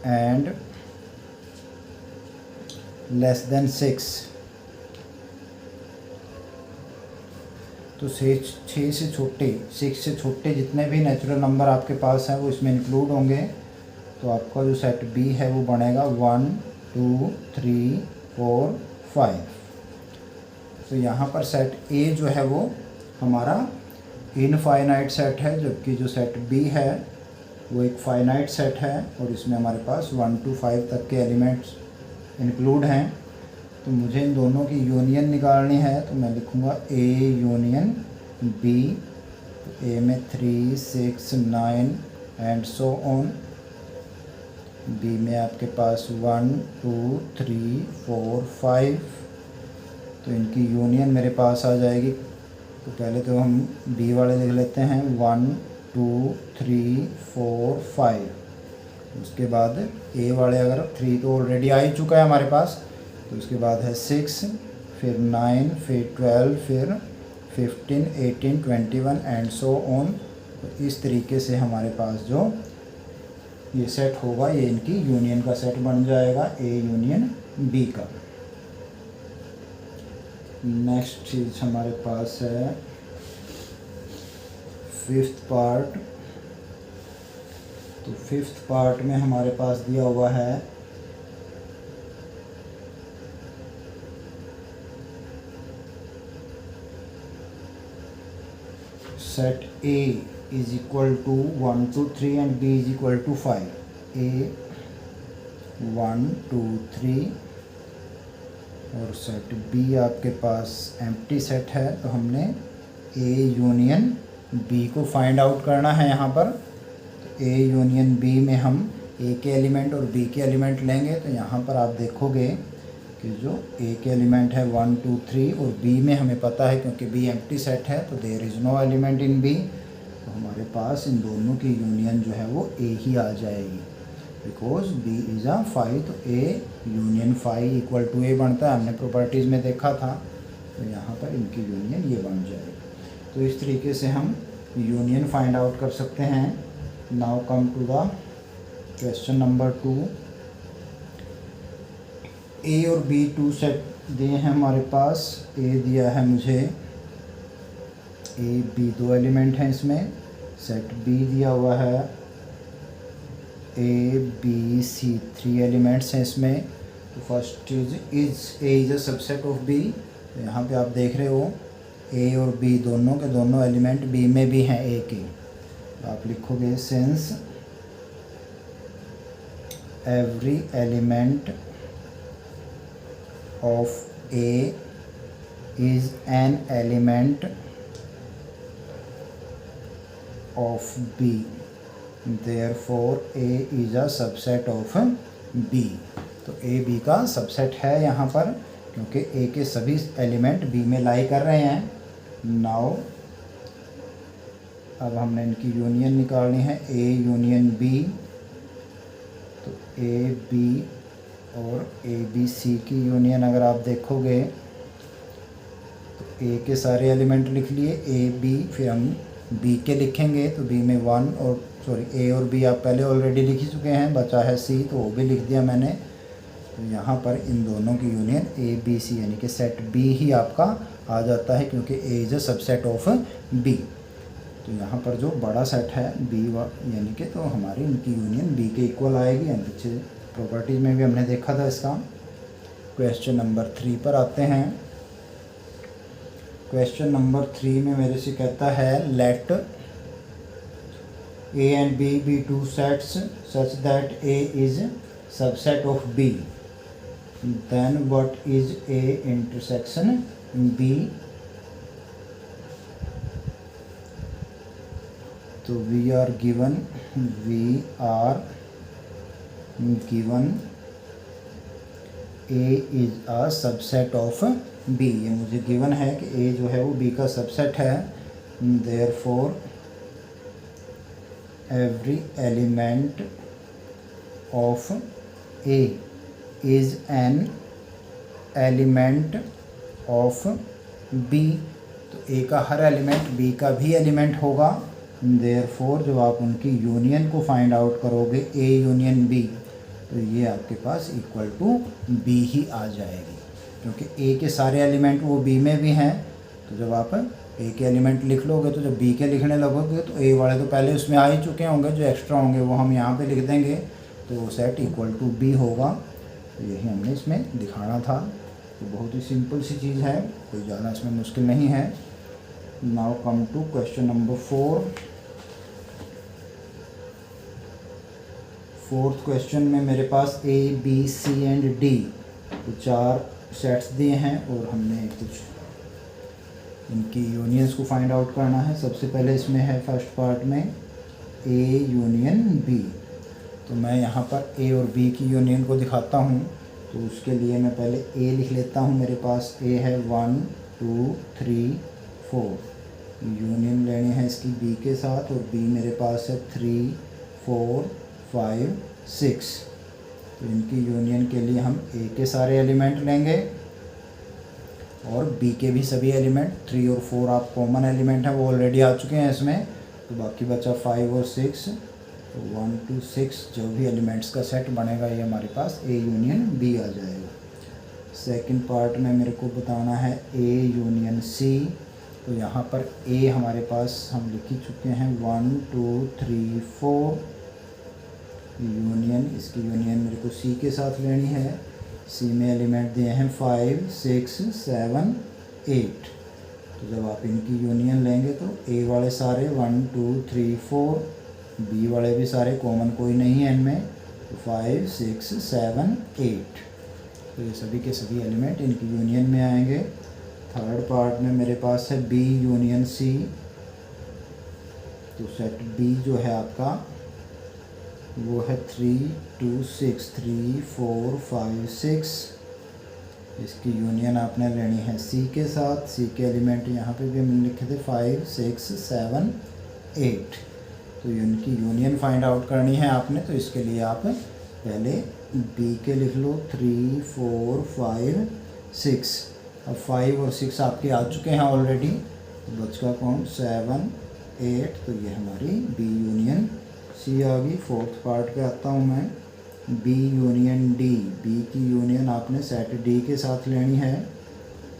A: and less than 6। तो 6 से छोटे, 6 से छोटे जितने भी नेचुरल नंबर आपके पास हैं वो इसमें इंक्लूड होंगे। तो आपका जो सेट B है वो बनेगा 1 2 3 4 5। तो यहाँ पर सेट ए जो है वो हमारा इनफाइनाइट सेट है, जबकि जो सेट बी है वो एक फाइनाइट सेट है और इसमें हमारे पास 1 to 5 तक के एलिमेंट्स इंक्लूड हैं। तो मुझे इन दोनों की यूनियन निकालनी है, तो मैं लिखूँगा ए यूनियन बी। तो ए में 3, 6, 9 एंड सो ऑन। बी में आपके पास 1, 2, 3, 4, 5। तो इनकी यूनियन मेरे पास आ जाएगी। तो पहले तो हम बी वाले लिख लेते हैं 1, 2, 3, 4, 5। उसके बाद ए वाले अगर 3 तो ऑलरेडी आ ही चुका है हमारे पास, तो उसके बाद है 6, फिर 9, फिर 12, फिर 15, 18, 21 एंड सो ऑन। तो इस तरीके से हमारे पास जो ये सेट होगा ये इनकी यूनियन का सेट बन जाएगा, ए यूनियन बी का। नेक्स्ट चीज़ हमारे पास है 5th पार्ट। तो 5th पार्ट में हमारे पास दिया हुआ है set A is equal to 1 to 3 and B is equal to 5। A 1, 2, 3 और सेट B आपके पास एम्प्टी सेट है। तो हमने A यूनियन B को फाइंड आउट करना है यहाँ पर। तो A यूनियन B में हम A के एलिमेंट और B के एलिमेंट लेंगे। तो यहाँ पर आप देखोगे कि जो A के एलिमेंट है 1, 2, 3 और B में हमें पता है क्योंकि B एम्प्टी सेट है तो there is no element in B। तो हमारे पास इन दोनों की यूनियन जो है वो A ही आ जाएगी, बिकॉज B इज़ अ 5। तो A union 5 equal to A बनता है, हमने प्रॉपर्टीज़ में देखा था। तो यहाँ पर इनकी यूनियन ये बन जाएगी। तो इस तरीके से हम यूनियन फाइंड आउट कर सकते हैं। Now come to the question number 2। A और B 2 सेट दिए हैं हमारे पास। A दिया है मुझे A B 2 एलिमेंट हैं इसमें। सेट B दिया हुआ है A B C 3 एलिमेंट्स हैं इसमें। तो first is A is a subset of B। तो यहाँ पे आप देख रहे हो A और B दोनों के दोनों एलिमेंट B में भी हैं A के। तो आप लिखोगे since every element of A is an element of B, therefore A is a subset of B। तो A B का सबसेट है यहाँ पर क्योंकि A के सभी एलिमेंट B में लाई कर रहे हैं। नाउ अब हमने इनकी यूनियन निकालनी है A यूनियन B। तो A B और A B C की यूनियन अगर आप देखोगे तो A के सारे एलिमेंट लिख लिए A B, फिर हम B के लिखेंगे। तो B में 1 और A और B आप पहले ऑलरेडी लिख ही चुके हैं, बचा है C तो वो भी लिख दिया मैंने। तो यहाँ पर इन दोनों की यूनियन A B C यानी कि सेट B ही आपका आ जाता है क्योंकि A is a subset of B। तो यहाँ पर जो बड़ा सेट है B यानी कि तो हमारी इनकी यूनियन B के इक्वल आएगी। हम पीछे प्रॉपर्टीज़ में भी हमने देखा था इसका। क्वेश्चन नंबर 3 पर आते हैं। क्वेश्चन नंबर 3 में मेरे से कहता है late A and B be 2 sets such that A is subset of B, then what is A intersection B? तो we are given A is a subset of B। ये मुझे गिवन है कि A जो है वो B का सबसेट है। therefore every element of A is an element of B। तो A का हर एलिमेंट B का भी एलिमेंट होगा। therefore जब आप उनकी यूनियन को फाइंड आउट करोगे A यूनियन B, तो ये आपके पास इक्वल टू B ही आ जाएगी क्योंकि A के सारे एलिमेंट वो B में भी हैं। तो जब आप A के एलिमेंट लिख लोगे तो जब B के लिखने लगोगे तो A वाले तो पहले उसमें आ ही चुके होंगे, जो एक्स्ट्रा होंगे वो हम यहाँ पे लिख देंगे। तो वो सेट इक्वल टू B होगा। तो यही हमने इसमें दिखाना था। तो बहुत ही सिंपल सी चीज़ है, कोई ज़्यादा इसमें मुश्किल नहीं है। Now come to question number 4। Fourth question में मेरे पास A, B, C and D तो 4 सेट्स दिए हैं और हमने कुछ इनकी यूनियंस को फाइंड आउट करना है। सबसे पहले इसमें है फर्स्ट पार्ट में A यूनियन B। तो मैं यहाँ पर A और B की यूनियन को दिखाता हूँ। तो उसके लिए मैं पहले A लिख लेता हूँ। मेरे पास A है 1 2 3 4, यूनियन लेनी है इसकी B के साथ, और B मेरे पास है 3 4 5 6। तो इनकी यूनियन के लिए हम A के सारे एलिमेंट लेंगे और B के भी सभी एलिमेंट। 3 और 4 आप कॉमन एलिमेंट हैं, वो ऑलरेडी आ चुके हैं इसमें। तो बाकी बचा 5 और 6। तो 1 2 6 जो भी एलिमेंट्स का सेट बनेगा ये हमारे पास A यूनियन B आ जाएगा। सेकंड पार्ट में मेरे को बताना है A यूनियन C। तो यहाँ पर A हमारे पास हम लिख ही चुके हैं 1 2 3 4, यूनियन। इसकी यूनियन मेरे को C के साथ लेनी है। C में एलिमेंट दिए हैं 5 6 7 8। तो जब आप इनकी यूनियन लेंगे तो A वाले सारे 1 2 3 4, B वाले भी सारे, कॉमन कोई नहीं है इनमें, तो 5 6 7 8। तो ये सभी के सभी एलिमेंट इनकी यूनियन में आएंगे। थर्ड पार्ट में मेरे पास है B यूनियन C। तो सेट B जो है आपका वो है 3 2 6 3 4 5 6। इसकी यूनियन आपने लेनी है C के साथ। C के एलिमेंट यहाँ पे भी हमने लिखे थे 5 6 7 8। तो इनकी यूनियन फाइंड आउट करनी है आपने। तो इसके लिए आप पहले B के लिख लो 3 4 5 6। अब 5 और 6 आपके आ चुके हैं ऑलरेडी। तो बचका कौन 7 8। तो ये हमारी B यूनियन C आ गई। फोर्थ पार्ट पे आता हूँ मैं, B यूनियन D। B की यूनियन आपने सेट D के साथ लेनी है।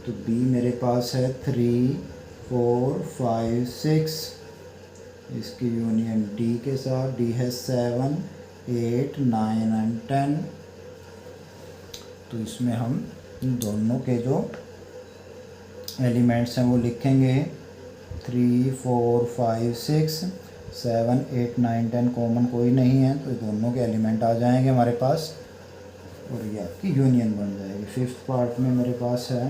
A: तो B मेरे पास है 3 4 5 6। इसकी यूनियन D के साथ, D है 7 8 9 एंड 10। तो इसमें हम दोनों के जो एलिमेंट्स हैं वो लिखेंगे 3 4 5 6 7 8 9 10, कॉमन कोई नहीं है तो दोनों के एलिमेंट आ जाएंगे हमारे पास और ये आपकी यूनियन बन जाएगी। फिफ्थ पार्ट में मेरे पास है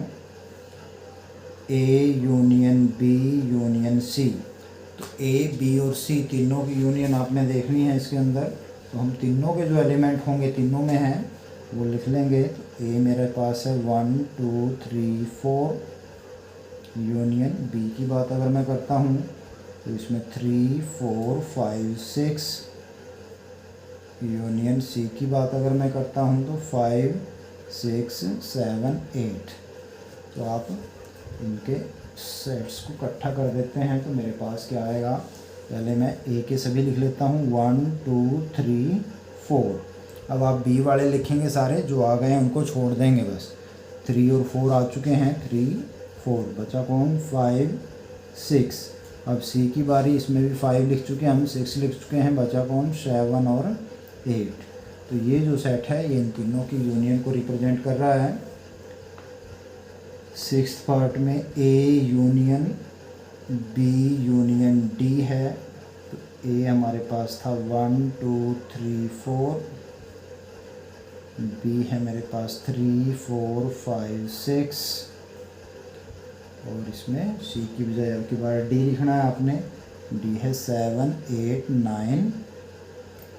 A: A union B union C। तो A B और C तीनों की यूनियन आपने देखनी है इसके अंदर। तो हम तीनों के जो एलिमेंट होंगे तीनों में हैं वो लिख लेंगे। तो A मेरे पास है 1 2 3 4 यूनियन। B की बात अगर मैं करता हूँ तो इसमें 3 4 5 6 यूनियन। C की बात अगर मैं करता हूँ तो 5 6 7 8। तो आप इनके सेट्स को इकट्ठा कर देते हैं तो मेरे पास क्या आएगा। पहले मैं A के सभी लिख लेता हूँ 1 2 3 4। अब आप B वाले लिखेंगे सारे, जो आ गए हैं उनको छोड़ देंगे बस। 3 और 4 आ चुके हैं, 3 4, बचा कौन 5 6। अब C की बारी, इसमें भी 5 लिख चुके हैं हम, 6 लिख चुके हैं, बचा कौन 7 और 8। तो ये जो सेट है ये इन तीनों की यूनियन को रिप्रेजेंट कर रहा है। सिक्स्थ पार्ट में A union B union D है। तो A हमारे पास था 1 2 3 4, B है मेरे पास 3 4 5 6, और इसमें C की बजाय अब की बार D लिखना है आपने। D है 7 8 9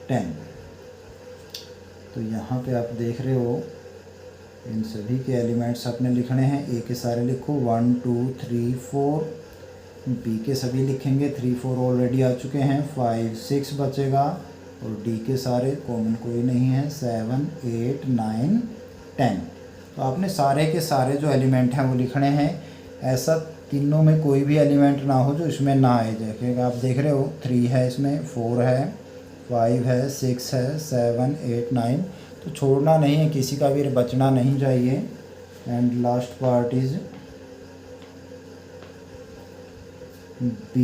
A: 10। तो यहाँ पे आप देख रहे हो इन सभी के एलिमेंट्स आपने लिखने हैं। A के सारे लिखो 1 2 3 4, B के सभी लिखेंगे 3 4 ऑलरेडी आ चुके हैं, 5 6 बचेगा, और D के सारे कॉमन कोई नहीं है 7 8 9 10। तो आपने सारे के सारे जो एलिमेंट हैं वो लिखने हैं। ऐसा तीनों में कोई भी एलिमेंट ना हो जो इसमें ना आए। देखिएगा आप देख रहे हो 3 है इसमें, 4 है, 5 है, 6 है, 7 8 9। तो छोड़ना नहीं है, किसी का भी बचना नहीं चाहिए। And last part is B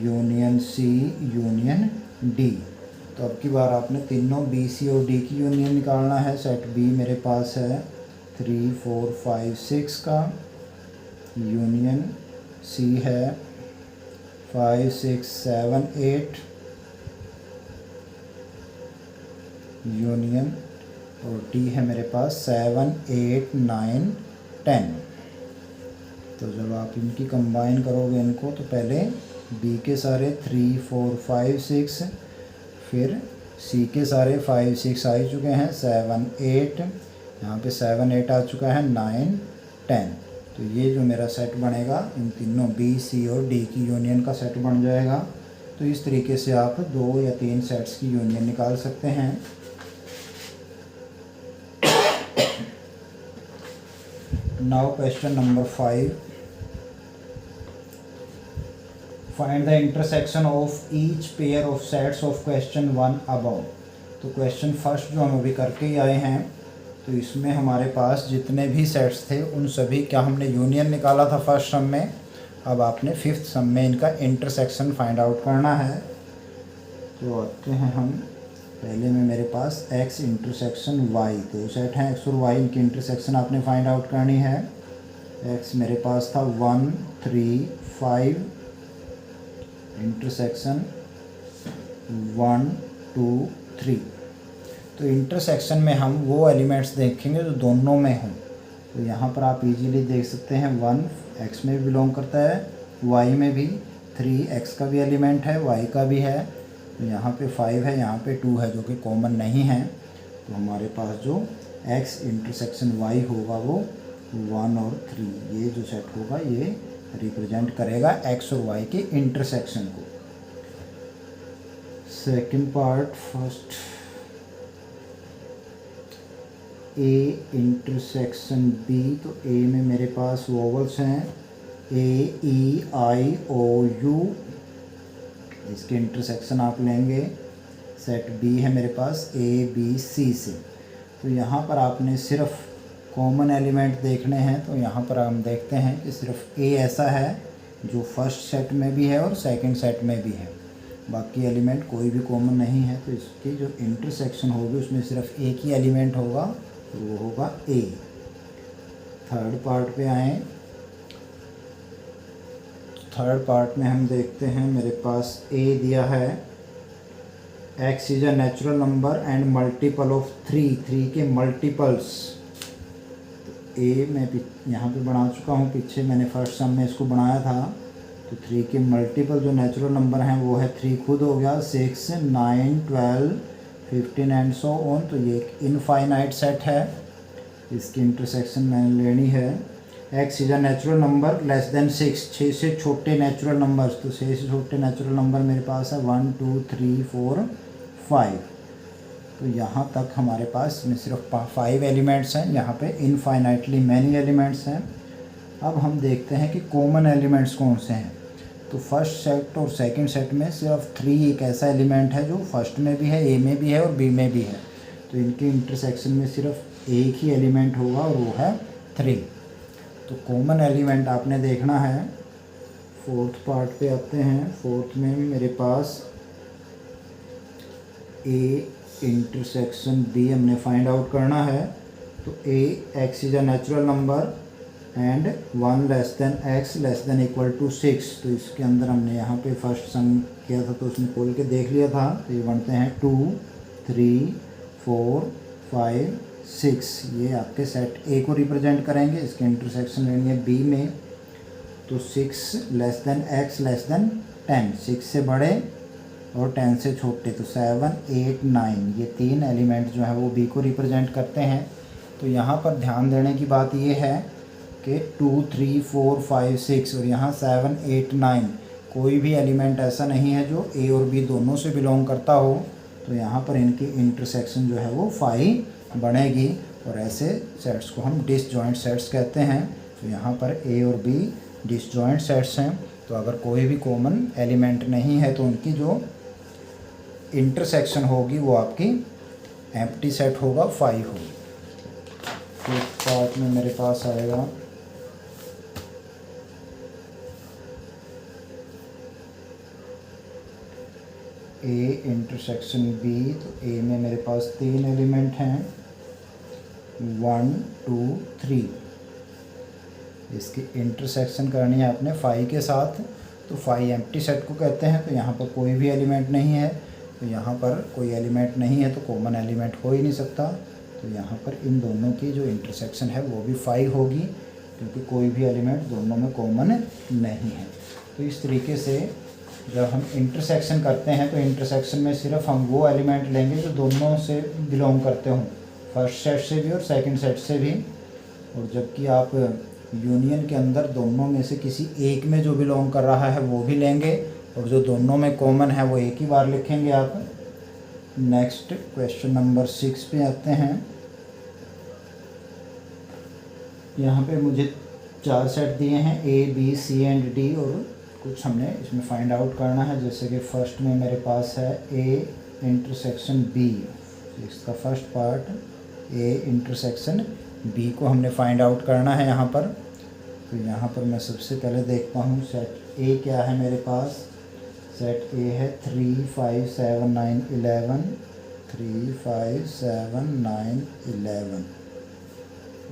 A: union C union D। तो अब की बार आपने तीनों B C और D की यूनियन निकालना है। सेट B मेरे पास है 3 4 5 6 का यूनियन सी है 5 6 7 8 यूनियन और डी है मेरे पास 7 8 9 10। तो जब आप इनकी कंबाइन करोगे इनको तो पहले बी के सारे 3 4 5 6, फिर सी के सारे 5 6 आ चुके हैं, 7 8, यहाँ पे 7 8 आ चुका है, 9 10। तो ये जो मेरा सेट बनेगा इन तीनों बी सी और डी की यूनियन का सेट बन जाएगा। तो इस तरीके से आप 2 या 3 सेट्स की यूनियन निकाल सकते हैं। Now question number 5, find the intersection of each pair of sets of question 1 above. तो क्वेश्चन फर्स्ट जो हम अभी करके ही आए हैं, तो इसमें हमारे पास जितने भी सेट्स थे उन सभी का हमने यूनियन निकाला था फर्स्ट सम में। अब आपने फिफ्थ सम में इनका इंटरसेक्शन फाइंड आउट करना है। तो आते हैं हम, पहले में मेरे पास x इंटरसेक्शन y, दो सेट हैं x और y, इनकी इंटरसेक्शन आपने फाइंड आउट करनी है। x मेरे पास था 1 3 5, इंटरसेक्शन 1 2 3। तो इंटरसेक्शन में हम वो एलिमेंट्स देखेंगे जो दोनों में हों। तो यहाँ पर आप इजीली देख सकते हैं 1 x में भी बिलोंग करता है, y में भी, 3 x का भी एलिमेंट है, y का भी है। तो यहाँ पे 5 है, यहाँ पे 2 है जो कि कॉमन नहीं है। तो हमारे पास जो x इंटरसेक्शन y होगा वो 1 और 3, ये जो सेट होगा ये रिप्रेजेंट करेगा x और y के इंटरसेक्शन को। Second part, first a intersection b। तो a में मेरे पास वोवल्स हैं a e i o u, इसके इंटरसेक्शन आप लेंगे। सेट b है मेरे पास a b c से। तो यहाँ पर आपने सिर्फ कॉमन एलिमेंट देखने हैं। तो यहाँ पर हम देखते हैं कि सिर्फ a ऐसा है जो फर्स्ट सेट में भी है और सेकंड सेट में भी है, बाकी एलिमेंट कोई भी कॉमन नहीं है। तो इसकी जो इंटरसेक्शन होगी उसमें सिर्फ एक ही एलिमेंट होगा, तो वो होगा a। थर्ड पार्ट पे आए, थर्ड पार्ट में हम देखते हैं मेरे पास a दिया है x is a natural number and multiple of 3, 3 के मल्टीपल्स। तो a मैं यहाँ पे बना चुका हूँ, पीछे मैंने फर्स्ट सम में इसको बनाया था। तो 3 के मल्टीपल जो नेचुरल नंबर हैं वो है 3 खुद हो गया, 6 9 12 15 एंड सो ऑन। तो ये एक इनफाइनाइट सेट है, इसकी इंटरसेक्शन मैंने लेनी है। x is a natural number less than 6, 6 से छोटे नेचुरल नंबर्स। तो 6 से छोटे नेचुरल नंबर मेरे पास है 1 2 3 4 5। तो यहाँ तक हमारे पास में सिर्फ 5 एलिमेंट्स हैं, यहाँ पे इनफाइनाइटली मैनी एलिमेंट्स हैं। अब हम देखते हैं कि कॉमन एलिमेंट्स कौन से हैं। तो फर्स्ट सेट और सेकंड सेट में सिर्फ 3 एक ऐसा एलिमेंट है जो फर्स्ट में भी है, ए में भी है और बी में भी है। तो इनके इंटरसेक्शन में सिर्फ एक ही एलिमेंट होगा और वो है 3। तो कॉमन एलिमेंट आपने देखना है। फोर्थ पार्ट पे आते हैं। फोर्थ में मेरे पास ए इंटरसेक्शन बी हमने फाइंड आउट करना है। तो A X is a natural number and 1 less than X less than equal to 6। तो इसके अंदर हमने यहाँ पे फर्स्ट सम किया था तो उसमें खोल के देख लिया था। तो ये बनते हैं 2 3 4 5 6, ये आपके सेट ए को रिप्रेजेंट करेंगे। इसके इंटरसेक्शन लेनी है बी में। तो 6 less than X less then 10, 6 से बड़े और 10 से छोटे। तो 7 8 9, ये 3 एलिमेंट जो है वो बी को रिप्रेजेंट करते हैं। तो यहाँ पर ध्यान देने की बात ये है कि 2 3 4 5 6 और यहाँ 7 8 9 कोई भी एलिमेंट ऐसा नहीं है जो ए और बी दोनों से बिलोंग करता हो। तो यहाँ पर इनकी इंटरसेक्शन जो है वो 5 बनेगी और ऐसे सेट्स को हम डिसजॉइंट सेट्स कहते हैं। तो यहाँ पर ए और बी डिसजॉइंट सेट्स हैं। तो अगर कोई भी कॉमन एलिमेंट नहीं है तो उनकी जो इंटरसेक्शन होगी वो आपकी एम्प्टी सेट होगा, 5 होगी। तो पार्ट में मेरे पास आएगा ए इंटरसेक्शन बी। तो ए में मेरे पास 3 एलिमेंट हैं 1 2 3, इसकी इंटरसेक्शन करनी है आपने फाई के साथ। तो फाई एम्प्टी सेट को कहते हैं। तो यहाँ पर कोई भी एलिमेंट नहीं है, तो यहाँ पर कोई एलिमेंट नहीं है तो कॉमन एलिमेंट हो ही नहीं सकता। तो यहाँ पर इन दोनों की जो इंटरसेक्शन है वो भी फाई होगी, क्योंकि कोई भी एलिमेंट दोनों में कॉमन नहीं है। तो इस तरीके से जब हम इंटरसेक्शन करते हैं तो इंटरसेक्शन में सिर्फ हम वो एलिमेंट लेंगे जो दोनों से बिलोंग करते हों, फर्स्ट सेट से भी और सेकंड सेट से भी। और जबकि आप यूनियन के अंदर दोनों में से किसी एक में जो बिलोंग कर रहा है वो भी लेंगे, और जो दोनों में कॉमन है वो एक ही बार लिखेंगे आप। नेक्स्ट क्वेश्चन नंबर 6 पे आते हैं। यहाँ पे मुझे 4 सेट दिए हैं A B C and D, और कुछ हमने इसमें फाइंड आउट करना है। जैसे कि फर्स्ट में मेरे पास है A इंटरसेक्शन B, इसका first part A intersection B को हमने फाइंड आउट करना है यहाँ पर। तो यहाँ पर मैं सबसे पहले देखता हूँ सेट A क्या है मेरे पास। सेट A है 3 5 7 9 11, 3 5 7 9 11।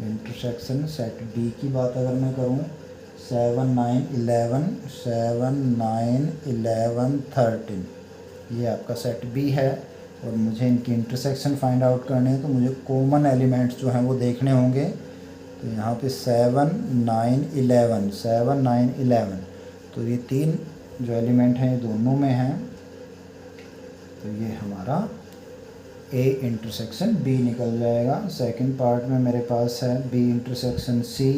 A: इंटरसेक्शन सेट B की बात अगर मैं करूँ 7 9 11, 7 9 11 13, ये आपका सेट B है। और मुझे इनकी इंटरसेक्शन फाइंड आउट करने है, तो मुझे कॉमन एलिमेंट्स जो हैं वो देखने होंगे। तो यहाँ पे 7 9 11, 7 9 11, तो ये 3 जो एलिमेंट हैं ये दोनों में हैं। तो ये हमारा A इंटरसेक्शन B निकल जाएगा। सेकंड पार्ट में मेरे पास है B इंटरसेक्शन C।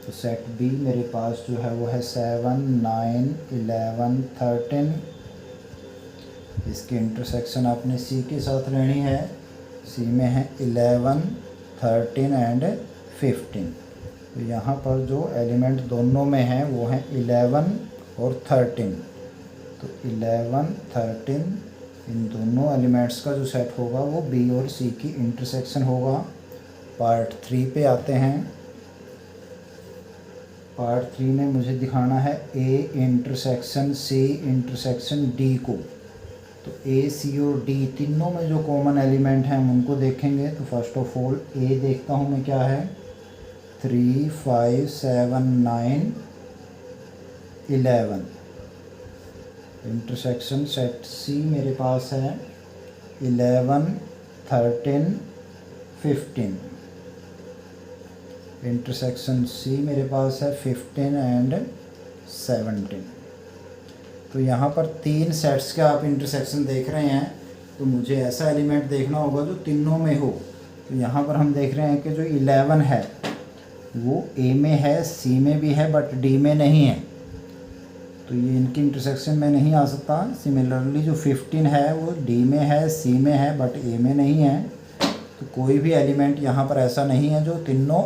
A: तो सेट B मेरे पास जो है वो है 7 9 11 13। इसकी इंटरसेक्शन आपने C के साथ लेनी है। C में है 11 13 एंड 15। तो यहाँ पर जो एलिमेंट दोनों में हैं वो हैं 11 और 13। तो 11 13 इन दोनों एलिमेंट्स का जो सेट होगा वो B और C की इंटरसेक्शन होगा। पार्ट 3 पे आते हैं। पार्ट 3 में मुझे दिखाना है A intersection C intersection D को। तो A C और D तीनों में जो कॉमन एलिमेंट हैं हम उनको देखेंगे। तो फर्स्ट ऑफ ऑल A देखता हूँ मैं क्या है, 3 5 7 9 11। इंटरसेक्शन सेट C मेरे पास है 11 13 15। इंटरसेक्शन C मेरे पास है 15 एंड 17। तो यहाँ पर 3 सेट्स का आप इंटरसेक्शन देख रहे हैं। तो मुझे ऐसा एलिमेंट देखना होगा जो तीनों में हो। तो यहाँ पर हम देख रहे हैं कि जो 11 है वो A में है, C में भी है, बट D में नहीं है। तो ये इनकी इंटरसेक्शन में नहीं आ सकता। सिमिलरली जो 15 है वो D में है, C में है, बट A में नहीं है। तो कोई भी एलिमेंट यहाँ पर ऐसा नहीं है जो तीनों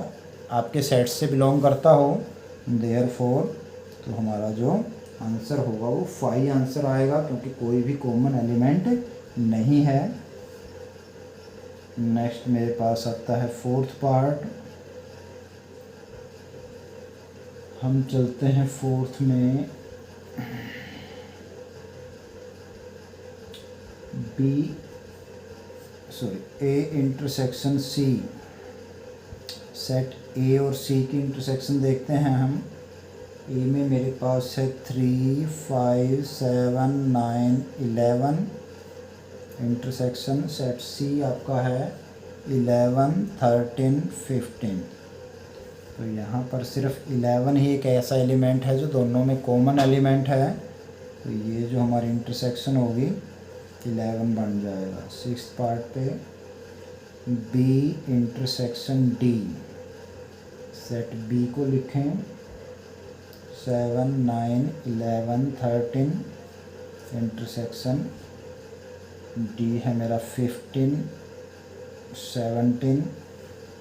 A: आपके सेट से बिलोंग करता हो। देयरफॉर तो हमारा जो आंसर होगा वो 5 आंसर आएगा, क्योंकि कोई भी कॉमन एलिमेंट नहीं है। नेक्स्ट मेरे पास आता है फोर्थ पार्ट। हम चलते हैं फोर्थ में। A intersection C। Set A और C की इंटरसेक्शन देखते हैं हम। A में मेरे पास है 3 5 7 9 11। इंटरसेक्शन सेट C आपका है 11 13 15। तो यहाँ पर सिर्फ 11 ही एक ऐसा एलिमेंट है जो दोनों में कॉमन एलिमेंट है। तो ये जो हमारी इंटरसेक्शन होगी 11 बन जाएगा। सिक्स्थ पार्ट पे B intersection D। Set B को लिखें 7 9 11 13। इंटरसेक्शन D है मेरा 15 17।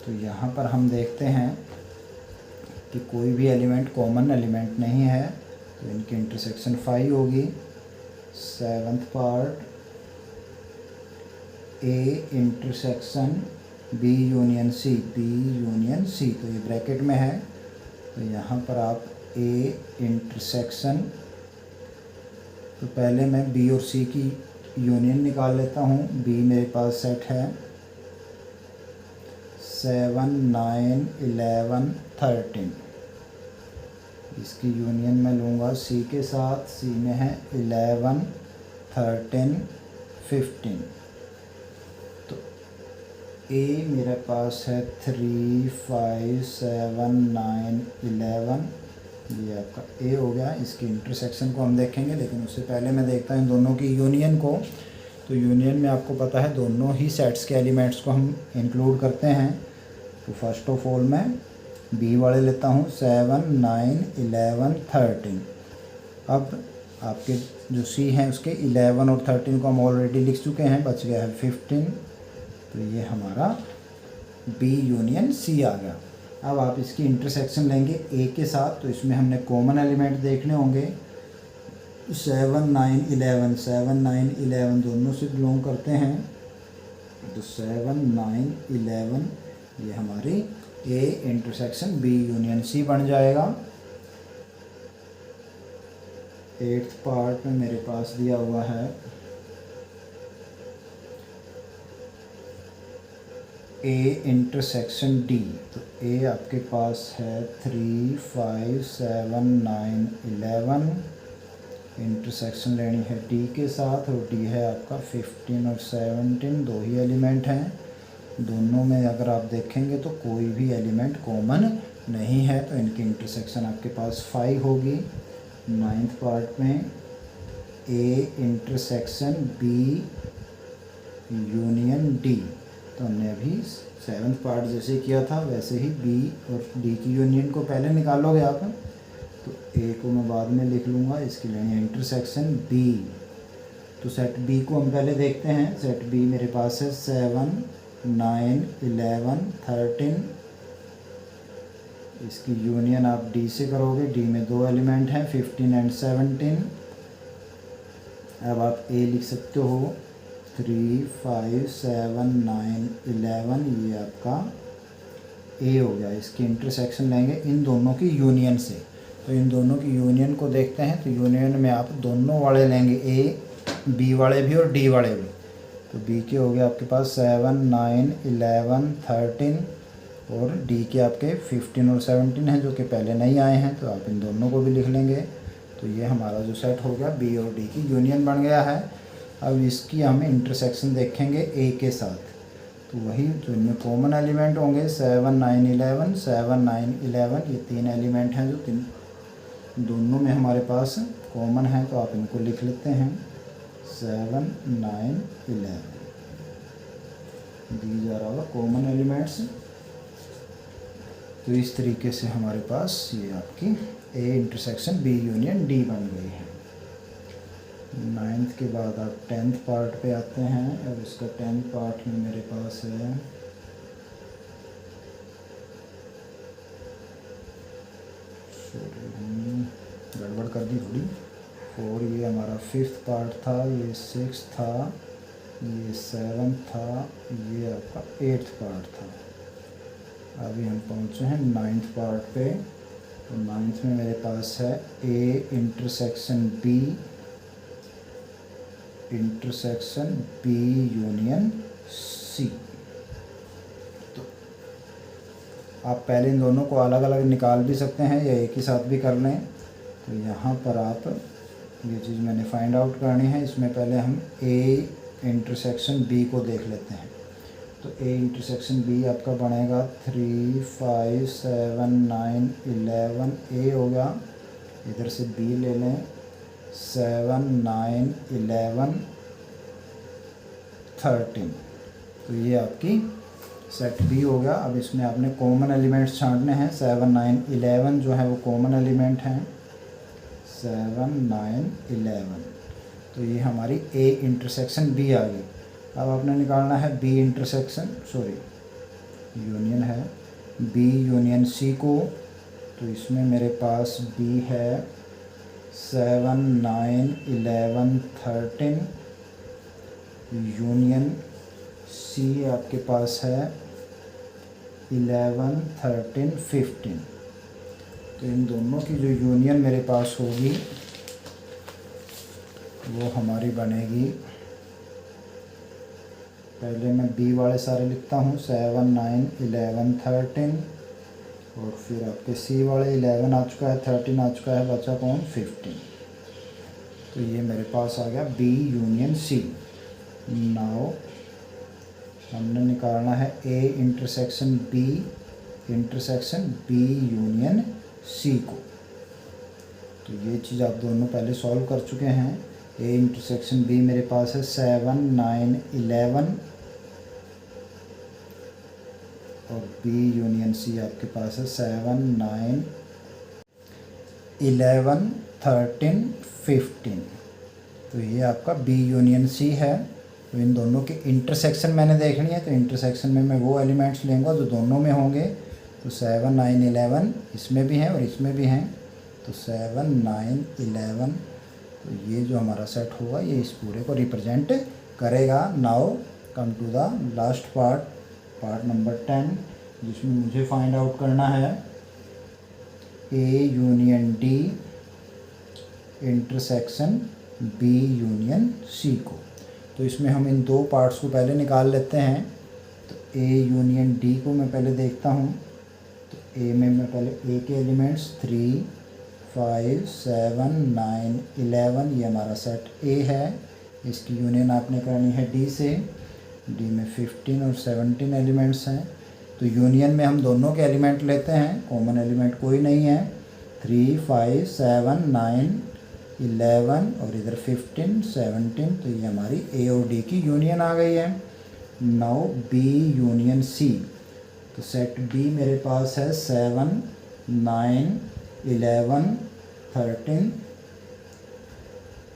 A: तो यहाँ पर हम देखते हैं कि कोई भी एलिमेंट कॉमन एलिमेंट नहीं है, तो इनकी इंटरसेक्शन 5 होगी। Seventh part A intersection B union C। B union C, तो ये ब्रैकेट में है। तो यहाँ पर आप A इंटरसेक्शन, तो पहले मैं B और C की यूनियन निकाल लेता हूँ। B मेरे पास सेट है 7 9 11 13। इसकी यूनियन मैं लूँगा सी के साथ। सी में है 11 13 15। तो ए मेरे पास है 3 5 7 9 11। ये आपका ए हो गया। इसकी इंटरसेक्शन को हम देखेंगे, लेकिन उससे पहले मैं देखता हूँ इन दोनों की यूनियन को। तो यूनियन में आपको पता है दोनों ही सेट्स के एलिमेंट्स को हम इंक्लूड करते हैं। तो फर्स्ट ऑफ ऑल मैं बी वाले लेता हूँ 7 9 11 13। अब आपके जो सी हैं उसके 11 और 13 को हम ऑलरेडी लिख चुके हैं, बच गया है 15। तो ये हमारा बी यूनियन सी आ गया। अब आप इसकी इंटरसेक्शन लेंगे ए के साथ, तो इसमें हमने कॉमन एलिमेंट देखने होंगे। 7 9 11 7 9 11 दोनों से बिलोंग करते हैं। तो 7 9 11 ये हमारी A intersection B union C बन जाएगा। 8th पार्ट में मेरे पास दिया हुआ है ए इंटरसेक्शन डी। तो ए आपके पास है 3 5 7 9 11। इंटरसेक्शन लेनी है डी के साथ, और डी है आपका 15 और 17, दो ही एलिमेंट हैं। दोनों में अगर आप देखेंगे तो कोई भी एलिमेंट कॉमन नहीं है, तो इनकी इंटरसेक्शन आपके पास 5 होगी। 9th पार्ट में A intersection B union D. तो हमने अभी 7th पार्ट जैसे किया था वैसे ही बी और डी की यूनियन को पहले निकालोगे आप। तो ए को मैं बाद में लिख लूँगा, इसकी लेनी है इंटरसेक्शन बी। तो सेट बी को हम पहले देखते हैं। सेट बी मेरे पास है 7 9 11 13। इसकी यूनियन आप डी से करोगे। डी में दो एलिमेंट हैं 15 एंड 17। अब आप ए लिख सकते हो 3 5 7 9 11। ये आपका ए हो गया। इसकी इंटरसेक्शन लेंगे इन दोनों की यूनियन से। तो इन दोनों की यूनियन को देखते हैं। तो यूनियन में आप दोनों वाले लेंगे, ए बी वाले भी और डी वाले भी। तो बी के हो गए आपके पास 7 9 11 13, और डी के आपके 15 और 17 हैं जो कि पहले नहीं आए हैं। तो आप इन दोनों को भी लिख लेंगे। तो ये हमारा जो सेट हो गया बी और डी की यूनियन बन गया है। अब इसकी हम इंटरसेक्शन देखेंगे ए के साथ। तो वही जो इनमें कॉमन एलिमेंट होंगे 7 9 11 7 9 11, ये तीन एलिमेंट हैं जो दोनों में हमारे पास कॉमन है। तो आप इनको लिख लेते हैं 7 9 11। दी जा रहा होगा कॉमन एलिमेंट्स। तो इस तरीके से हमारे पास ये आपकी A intersection B union D बन गई है। 9th के बाद आप 10th पार्ट पे आते हैं। और इसका 10th पार्ट में मेरे पास है गड़बड़ कर दी थोड़ी। 4 ये हमारा 5th पार्ट था, ये 6 था, ये 7 था, ये आपका 8th पार्ट था। अभी हम पहुँचे हैं 9th पार्ट पे। तो 9th में मेरे पास है A intersection B union C. तो आप पहले इन दोनों को अलग अलग निकाल भी सकते हैं या एक ही साथ भी कर लें। तो यहाँ पर आप ये चीज़ मैंने फाइंड आउट करनी है। इसमें पहले हम ए इंटरसेक्शन बी को देख लेते हैं। तो ए इंटरसेक्शन बी आपका बनेगा 3 5 7 9 11। ए हो गया, इधर से बी ले लें 7 9 11 13। तो ये आपकी सेट बी हो गया। अब इसमें आपने कॉमन एलिमेंट्स छांटने हैं। 7 9 11 जो है वो कॉमन एलिमेंट हैं। 7 9 11। तो ये हमारी ए इंटरसेक्शन बी आ गई। अब आपने निकालना है बी इंटरसेक्शन यूनियन है बी यूनियन सी को। तो इसमें मेरे पास बी है 7 9 11 13 यूनियन सी आपके पास है 11 13 15। तो इन दोनों की जो यूनियन मेरे पास होगी वो हमारी बनेगी पहले मैं बी वाले सारे लिखता हूँ 7 9 11 13, और फिर आपके सी वाले 11 आ चुका है, 13 आ चुका है, बचा कौन 15। तो ये मेरे पास आ गया बी यूनियन सी। नाउ हमने निकालना है A intersection B union C को। तो ये चीज़ आप दोनों पहले सॉल्व कर चुके हैं। ए इंटरसेक्शन बी मेरे पास है 7 9 11, और बी यूनियन सी आपके पास है 7 9 11 13 15। तो ये आपका बी यूनियन सी है। तो इन दोनों के इंटरसेक्शन मैंने देखनी है, तो इंटरसेक्शन में मैं वो एलिमेंट्स लूँगा जो दोनों में होंगे। तो 7 9 11 इसमें भी हैं और इसमें भी हैं, तो 7 9 11, तो ये जो हमारा सेट होगा ये इस पूरे को रिप्रेजेंट करेगा। Now come to the last part number 10, जिसमें मुझे फाइंड आउट करना है A union D intersection B union C को। तो इसमें हम इन दो पार्ट्स को पहले निकाल लेते हैं। तो ए यूनियन डी को मैं पहले देखता हूँ। तो ए में मैं पहले ए के एलिमेंट्स 3 5 7 9 11, ये हमारा सेट ए है। इसकी यूनियन आपने करनी है डी से। डी में 15 और 17 एलिमेंट्स हैं। तो यूनियन में हम दोनों के एलिमेंट लेते हैं, कॉमन एलिमेंट कोई नहीं है। 3 5 7 9 11 और इधर 15 17, तो ये हमारी ए और डी की यूनियन आ गई है। Now B union C. तो सेट बी मेरे पास है 7 9 11 13,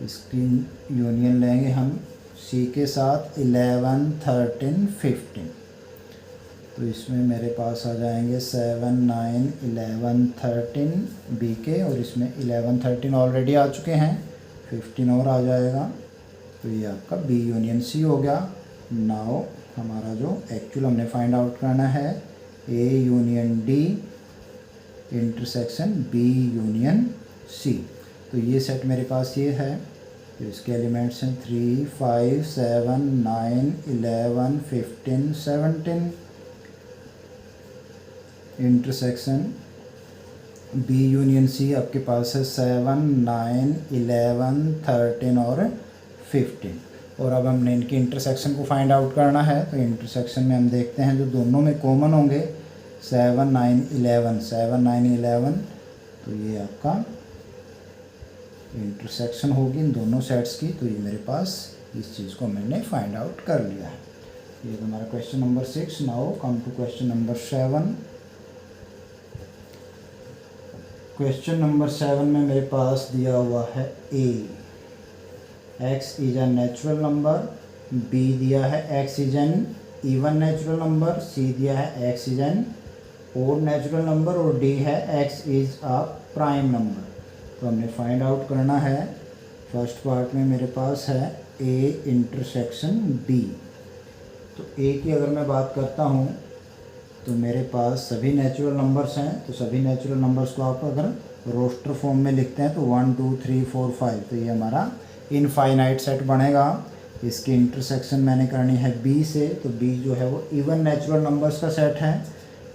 A: इसकी यूनियन लेंगे हम सी के साथ 11 13 15। तो इसमें मेरे पास आ जाएंगे 7 9 11 13 बी के, और इसमें 11 13 ऑलरेडी आ चुके हैं, 15 और आ जाएगा। तो ये आपका बी यूनियन सी हो गया। नाउ हमारा जो एक्चुअल हमने फाइंड आउट करना है A union D intersection B union C. तो ये सेट मेरे पास ये है। तो इसके एलिमेंट्स हैं 3 5 7 9 11 15 17। इंटरसेक्शन बी यूनियन सी आपके पास है 7 9 11 13 और 15। और अब हमने इनके इंटरसेक्शन को फाइंड आउट करना है। तो इंटरसेक्शन में हम देखते हैं जो दोनों में कॉमन होंगे 7 9 11, तो ये आपका इंटरसेक्शन होगी इन दोनों सेट्स की। तो ये मेरे पास इस चीज़ को मैंने फाइंड आउट कर लिया है। ये हमारा question number 6। Now come to question number 7। Question number 7 में मेरे पास दिया हुआ है A X is a natural number, B दिया है X is an even natural number, C दिया है X is an odd natural number, और डी है X is a prime number. तो हमने फाइंड आउट करना है। फर्स्ट पार्ट में मेरे पास है ए इंटरसेक्शन बी। तो ए की अगर मैं बात करता हूँ तो मेरे पास सभी नेचुरल नंबर्स हैं। तो सभी नेचुरल नंबर्स को आप अगर रोस्टर फॉर्म में लिखते हैं तो 1 2 3 4 5, तो ये हमारा इनफाइनाइट सेट बनेगा। इसकी इंटरसेक्शन मैंने करनी है बी से। तो बी जो है वो इवन नेचुरल नंबर्स का सेट है,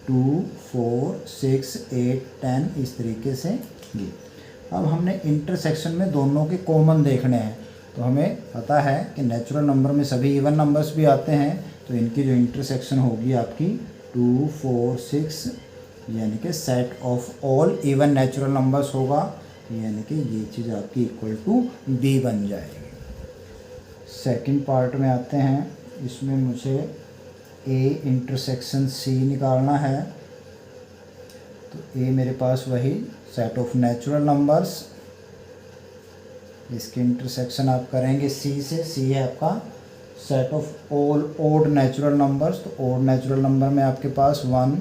A: 2 4 6 8 10, इस तरीके से ये। अब हमने इंटरसेक्शन में दोनों के कॉमन देखने हैं। तो हमें पता है कि नेचुरल नंबर में सभी इवन नंबर्स भी आते हैं। तो इनकी जो इंटरसेक्शन होगी आपकी 2 4 6, यानी कि set of all even natural numbers होगा, यानी कि ये चीज़ आपकी इक्वल टू बी बन जाएगी। सेकंड पार्ट में आते हैं। इसमें मुझे ए इंटरसेक्शन सी निकालना है। तो ए मेरे पास वही सेट ऑफ नेचुरल नंबर्स, इसके इंटरसेक्शन आप करेंगे सी से। सी है आपका set of all odd natural numbers. तो ओड नेचुरल नंबर में आपके पास 1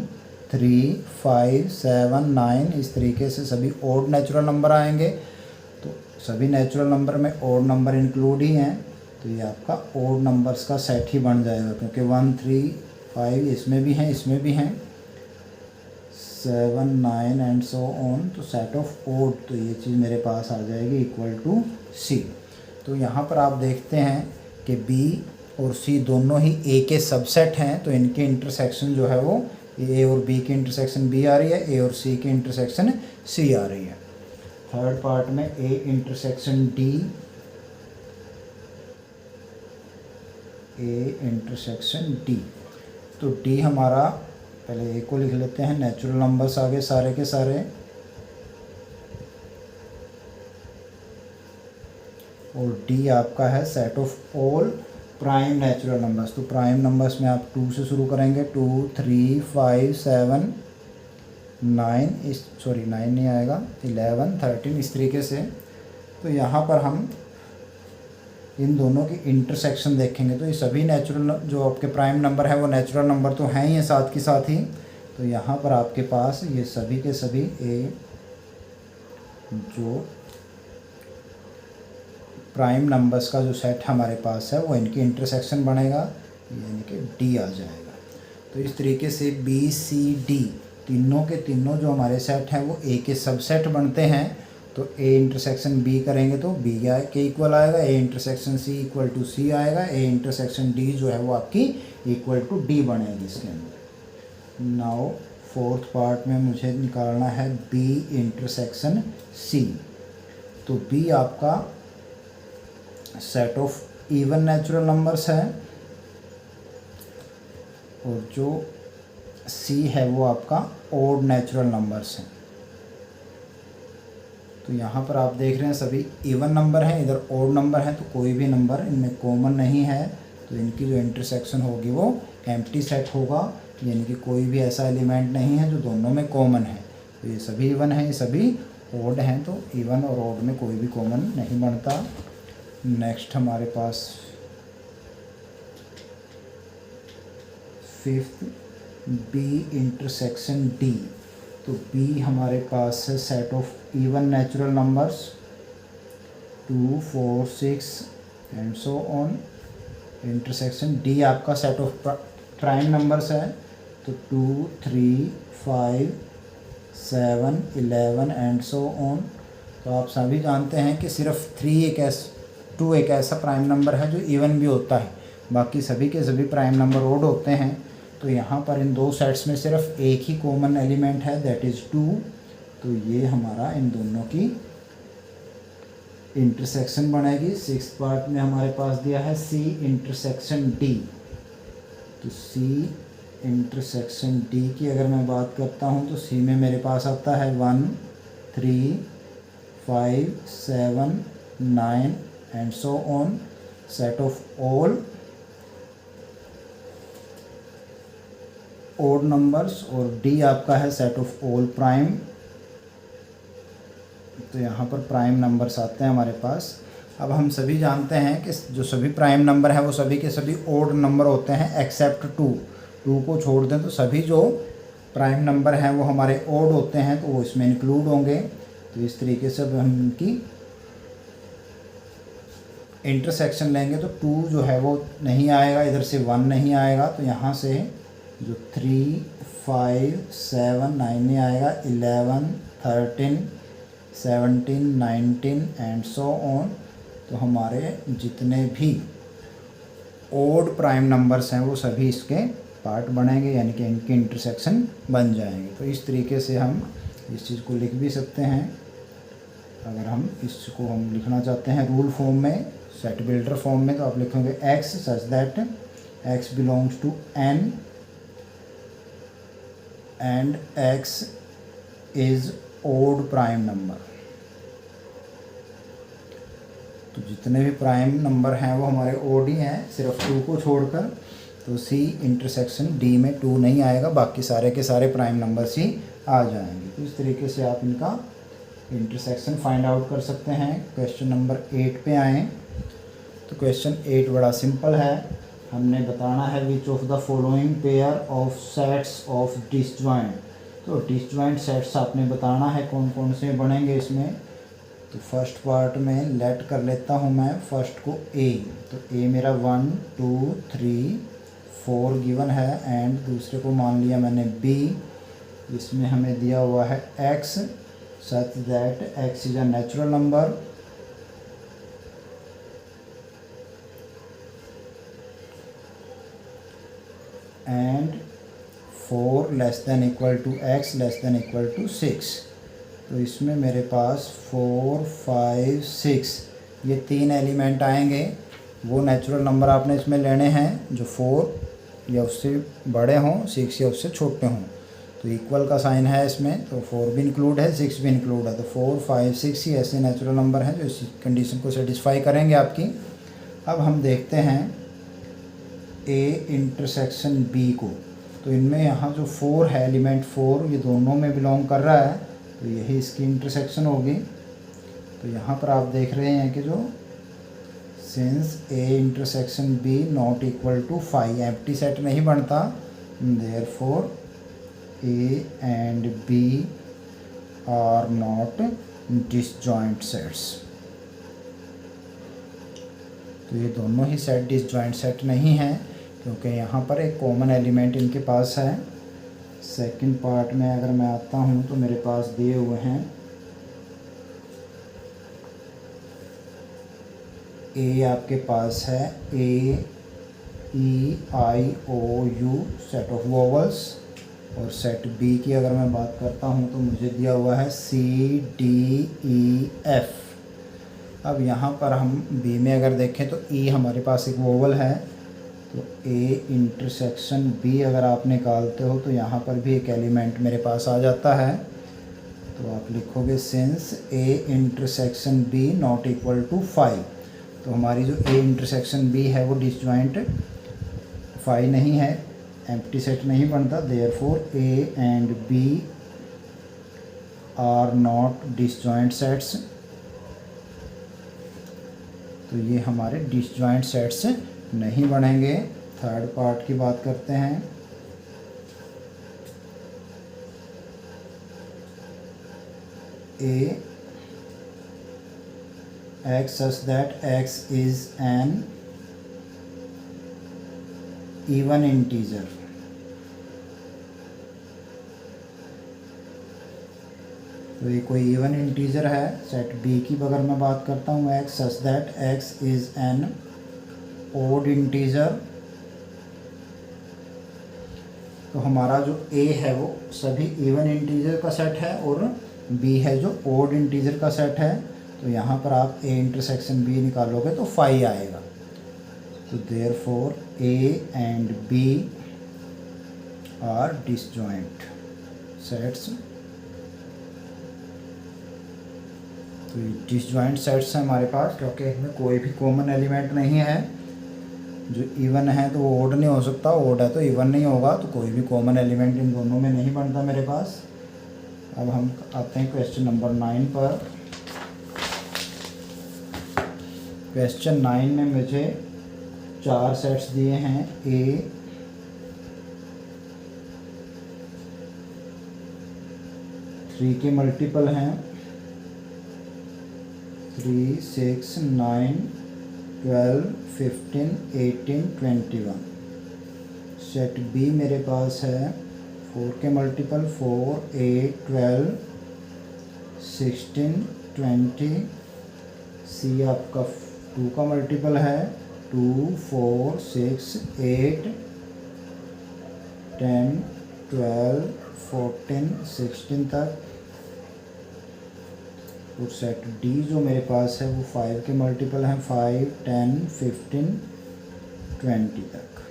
A: 3 5 7 9, इस तरीके से सभी ओड नेचुरल नंबर आएंगे। तो सभी नेचुरल नंबर में ओड नंबर इंक्लूड ही हैं। तो ये आपका ओड नंबर्स का सेट ही बन जाएगा, क्योंकि 1 3 5 इसमें भी हैं, इसमें भी हैं, 7 9 एंड सो ऑन। तो सेट ऑफ ओड, तो ये चीज़ मेरे पास आ जाएगी इक्वल टू सी। तो यहाँ पर आप देखते हैं कि बी और सी दोनों ही ए के सबसेट हैं, तो इनके इंटरसेक्शन जो है वो ए और बी की इंटरसेक्शन बी आ रही है, ए और सी की इंटरसेक्शन सी आ रही है। थर्ड पार्ट में A intersection D, A intersection D. तो डी हमारा, पहले ए को लिख लेते हैं, नेचुरल नंबर्स आ गए सारे के सारे, और डी आपका है set of all prime natural numbers. तो प्राइम नंबर्स में आप 2 से शुरू करेंगे, 2 3 5 7 9, इस 9 नहीं आएगा, 11 13 इस तरीके से। तो यहाँ पर हम इन दोनों की इंटरसेक्शन देखेंगे, तो ये सभी नेचुरल जो आपके प्राइम नंबर है वो नेचुरल नंबर तो हैं ही साथ के साथ ही। तो यहाँ पर आपके पास ये सभी के सभी ए जो प्राइम नंबर्स का जो सेट हमारे पास है वो इनकी इंटरसेक्शन बनेगा, यानी कि डी आ जाएगा। तो इस तरीके से बी सी डी तीनों के तीनों जो हमारे सेट हैं वो ए के सबसेट बनते हैं। तो ए इंटरसेक्शन बी करेंगे तो बी के इक्वल आएगा, A intersection C equal to C आएगा, ए इंटरसेक्शन डी जो है वो आपकी इक्वल टू डी बनेगी इसके अंदर। नाउ फोर्थ पार्ट में मुझे निकालना है बी इंटरसेक्शन सी। तो बी आपका set of even natural numbers है, और जो सी है वो आपका ओड नेचुरल नंबर्स हैं। तो यहाँ पर आप देख रहे हैं सभी इवन नंबर हैं, इधर ओड नंबर है, तो कोई भी नंबर इनमें कॉमन नहीं है, तो इनकी जो इंटरसेक्शन होगी वो एम्प्टी सेट होगा, यानी कि कोई भी ऐसा एलिमेंट नहीं है जो दोनों में कॉमन है। तो ये सभी इवन हैं, ये सभी ओड हैं, तो इवन और ओड में कोई भी कॉमन नहीं बनता। नेक्स्ट हमारे पास फिफ्थ बी इंटरसेक्शन डी। तो बी हमारे पास है set of even natural numbers 2 4 6 and so on. Intersection D आपका सेट ऑफ प्राइम नंबर्स है, तो 2 3 5 7 11 एंड सो ऑन। तो आप सभी जानते हैं कि सिर्फ 2 एक ऐसा प्राइम नंबर है जो इवन भी होता है, बाकी सभी के सभी प्राइम नंबर ओड होते हैं। तो यहाँ पर इन दो सेट्स में सिर्फ एक ही कॉमन एलिमेंट है, दैट इज़ 2। तो ये हमारा इन दोनों की इंटरसेक्शन बनेगी। सिक्स पार्ट में हमारे पास दिया है सी इंटरसेक्शन डी। तो सी इंटरसेक्शन डी की अगर मैं बात करता हूँ तो सी में मेरे पास आता है 1 3 5 7 9 and so on, set of all odd numbers, और डी आपका है सेट ऑफ ऑल प्राइम। तो यहाँ पर प्राइम नंबर्स आते हैं हमारे पास। अब हम सभी जानते हैं कि जो सभी प्राइम नंबर हैं वो सभी के सभी ओड नंबर होते हैं एक्सेप्ट 2 को छोड़ दें तो सभी जो प्राइम नंबर हैं वो हमारे ओड होते हैं, तो वो इसमें इंक्लूड होंगे। तो इस तरीके से अब हम इनकी इंटरसेक्शन लेंगे तो 2 जो है वो नहीं आएगा, इधर से 1 नहीं आएगा, तो यहाँ से जो 3 5 7 9 नहीं आएगा, 11 13 17 19 एंड सो ऑन। तो हमारे जितने भी ओड प्राइम नंबर्स हैं वो सभी इसके पार्ट बनेंगे, यानी कि इनके इंटरसेक्शन बन जाएंगे। तो इस तरीके से हम इस चीज़ को लिख भी सकते हैं। अगर हम इसको हम लिखना चाहते हैं रूल फॉर्म में, सेट बिल्डर फॉर्म में, तो आप लिखोगे x such that x belongs to n and x is odd prime number. तो जितने भी प्राइम नंबर हैं वो हमारे ओड ही हैं, सिर्फ 2 को छोड़कर। तो C इंटरसेक्शन D में 2 नहीं आएगा, बाकी सारे के सारे प्राइम नंबर्स ही आ जाएंगे। तो इस तरीके से आप इनका इंटरसेक्शन फाइंड आउट कर सकते हैं। क्वेश्चन नंबर 8 पे आएँ। तो क्वेश्चन 8 बड़ा सिंपल है, हमने बताना है which of the following pair of sets of disjoint. तो डिसजॉइंट सेट्स आपने बताना है कौन कौन से बनेंगे इसमें। तो फर्स्ट पार्ट में लेट कर लेता हूँ मैं फर्स्ट को A। तो A मेरा 1 2 3 4 गिवन है, एंड दूसरे को मान लिया मैंने B। इसमें हमें दिया हुआ है X such that X is a natural number. And 4 less than equal to x less than equal to 6। तो इसमें मेरे पास 4, 5, 6 ये 3 एलिमेंट आएंगे। वो नेचुरल नंबर आपने इसमें लेने हैं जो 4 या उससे बड़े हों, 6 या उससे छोटे हों। तो इक्वल का साइन है इसमें, तो 4 भी इंक्लूड है, 6 भी इंक्लूड है। तो 4, 5, 6 ही ऐसे नेचुरल नंबर हैं जो इस कंडीशन को सेटिस्फाई करेंगे आपकी। अब हम देखते हैं A इंटरसेक्शन B को। तो इनमें यहाँ जो 4 है, एलिमेंट 4 ये दोनों में बिलोंग कर रहा है, तो यही इसकी इंटरसेक्शन होगी। तो यहाँ पर आप देख रहे हैं कि जो since A intersection B not equal to 5, empty set नहीं बनता, therefore A and B are not disjoint sets. तो ये दोनों ही सेट डिसजॉइंट सेट नहीं हैं, क्योंकि यहाँ पर एक कॉमन एलिमेंट इनके पास है। सेकंड पार्ट में अगर मैं आता हूँ तो मेरे पास दिए हुए हैं A आपके पास है A, E, I, O, U set of vowels, और सेट B की अगर मैं बात करता हूँ तो मुझे दिया हुआ है C, D, E, F। अब यहाँ पर हम B में अगर देखें तो E हमारे पास एक वोवल है, तो A इंटरसेक्शन B अगर आप निकालते हो तो यहाँ पर भी एक एलिमेंट मेरे पास आ जाता है। तो आप लिखोगे since A intersection B not equal to 5। तो हमारी जो A इंटरसेक्शन B है वो डिसजॉइंट 5 नहीं है, एम्प्टी सेट नहीं बनता, therefore A and B are not disjoint sets. तो ये हमारे डिसजॉइंट सेट्स नहीं बनेंगे। थर्ड पार्ट की बात करते हैं। A x such that x is an even integer। तो ये कोई इवन इंटीजर है। सेट B की अगर मैं बात करता हूँ x such that x is an odd integer, तो हमारा जो A है वो सभी इवन इंटीजर का सेट है और B है जो ओड इंटीजर का सेट है। तो यहाँ पर आप A इंटरसेक्शन B निकालोगे तो 5 आएगा। तो therefore A and B are disjoint sets. तो डिसजॉइंट सेट्स हैं हमारे पास, क्योंकि इसमें कोई भी कॉमन एलिमेंट नहीं है। जो इवन है तो वो ओड नहीं हो सकता, ओड है तो इवन नहीं होगा, तो कोई भी कॉमन एलिमेंट इन दोनों में नहीं बनता मेरे पास। अब हम आते हैं क्वेश्चन नंबर 9 पर। क्वेश्चन 9 में मुझे 4 सेट्स दिए हैं। A 3 के मल्टीपल हैं 3, 6, 9, 12, 15, 18, 21। सेट B मेरे पास है 4 के मल्टीपल 4, 8, 12, 16, 20। C आपका 2 का मल्टीपल है 2, 4, 6, 8, 10, 12, 14, 16 तक। और सेट D जो मेरे पास है वो 5 के मल्टीपल हैं 5, 10, 15, 20 तक।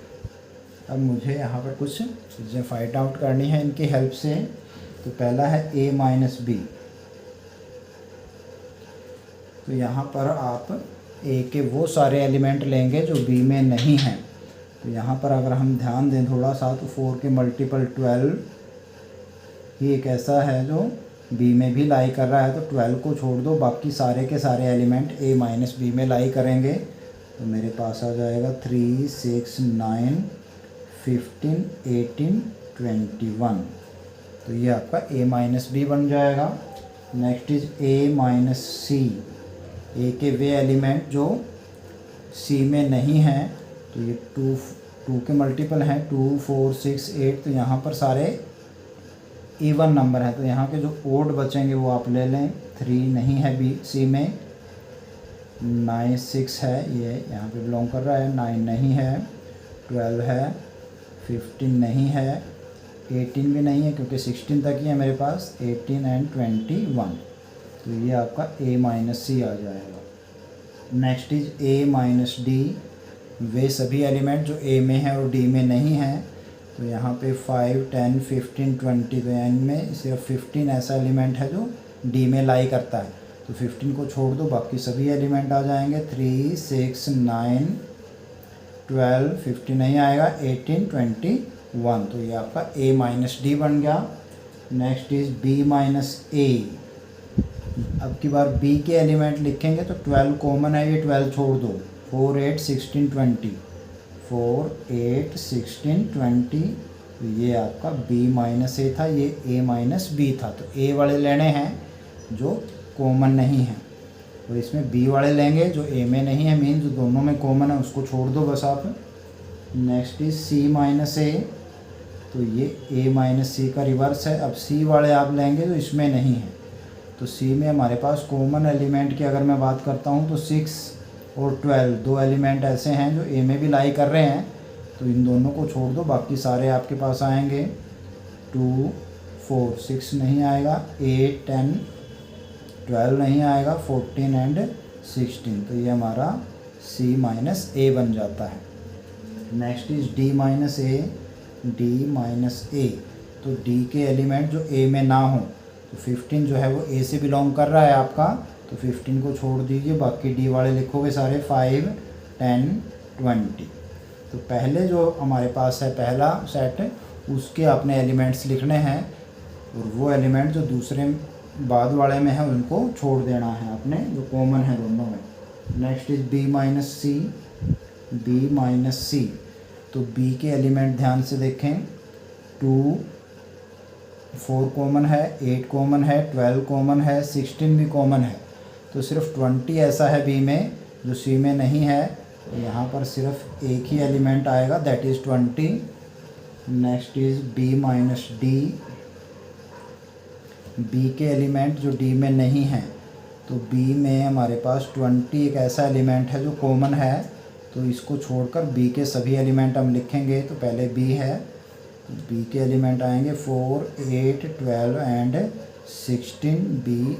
A: अब मुझे यहाँ पर कुछ चीज़ें फाइंड आउट करनी है इनकी हेल्प से। तो पहला है A माइनस B। तो यहाँ पर आप A के वो सारे एलिमेंट लेंगे जो B में नहीं हैं। तो यहाँ पर अगर हम ध्यान दें थोड़ा सा, तो 4 के मल्टीपल 12 ही एक ऐसा है जो B में भी लाई कर रहा है। तो 12 को छोड़ दो, बाकी सारे के सारे एलिमेंट A माइनस B में लाई करेंगे। तो मेरे पास आ जाएगा 3, 6, 9, 15, 18, 21। तो ये आपका A माइनस B बन जाएगा। Next is A minus C। A के वे एलिमेंट जो C में नहीं हैं, तो ये 2 के मल्टीपल हैं 2, 4, 6, 8। तो यहाँ पर सारे इवन नंबर है, तो यहाँ के जो ओड बचेंगे वो आप ले लें। 3 नहीं है B C में, 9, 6 है, ये यहाँ पे बिलोंग कर रहा है। 9 नहीं है, 12 है, 15 नहीं है, 18 भी नहीं है क्योंकि 16 तक ही है मेरे पास, 18 एंड 21, तो ये आपका A माइनस सी आ जाएगा। Next is A minus D, वे सभी एलिमेंट जो A में है और D में नहीं है। तो यहाँ पे 5, 10, 15, 20, तो इनमें सिर्फ 15 ऐसा एलिमेंट है जो D में लाई करता है, तो 15 को छोड़ दो, बाकी सभी एलिमेंट आ जाएंगे। 3, 6, 9, 12, 15 नहीं आएगा, 18, 21, तो ये आपका A माइनस डी बन गया। नेक्स्ट इज B माइनस ए, अब की बार B के एलिमेंट लिखेंगे तो 12 कॉमन है, ये 12 छोड़ दो, 4, 8, 16, 20, 4, 8, 16, 20, तो ये आपका B माइनस ए था, ये A माइनस बी था। तो A वाले लेने हैं जो कॉमन नहीं है, और इसमें B वाले लेंगे जो A में नहीं है, मीन जो दोनों में कॉमन है उसको छोड़ दो बस आप। Next is C minus A, तो ये A माइनस सी का रिवर्स है। अब C वाले आप लेंगे जो इसमें नहीं है, तो C में हमारे पास कॉमन एलिमेंट की अगर मैं बात करता हूँ तो 6 और 12 दो एलिमेंट ऐसे हैं जो A में भी लाई कर रहे हैं, तो इन दोनों को छोड़ दो, बाकी सारे आपके पास आएंगे। 2, 4, 6 नहीं आएगा, 8, 10, 12 नहीं आएगा, 14 एंड 16, तो ये हमारा C माइनस ए बन जाता है। Next is D minus A, D minus A, तो D के एलिमेंट जो A में ना हो, तो 15 जो है वो A से बिलोंग कर रहा है आपका, तो 15 को छोड़ दीजिए, बाकी D वाले लिखोगे सारे 5, 10, 20। तो पहले जो हमारे पास है पहला सेट, उसके अपने एलिमेंट्स लिखने हैं, और वो एलिमेंट जो दूसरे बाद वाले में है उनको छोड़ देना है अपने जो कॉमन है दोनों में। Next is B minus C, B minus C, तो B के एलिमेंट ध्यान से देखें, 2, 4 कॉमन है, 8 कॉमन है, 12 कॉमन है, 16 भी कॉमन है, तो सिर्फ 20 ऐसा है B में जो C में नहीं है, तो यहाँ पर सिर्फ एक ही एलिमेंट आएगा, that is 20। Next is B minus D, B के एलिमेंट जो D में नहीं है, तो B में हमारे पास 20 एक ऐसा एलिमेंट है जो कॉमन है, तो इसको छोड़कर B के सभी एलिमेंट हम लिखेंगे। तो पहले B है, B के एलिमेंट आएंगे 4, 8, 12 एंड 16। B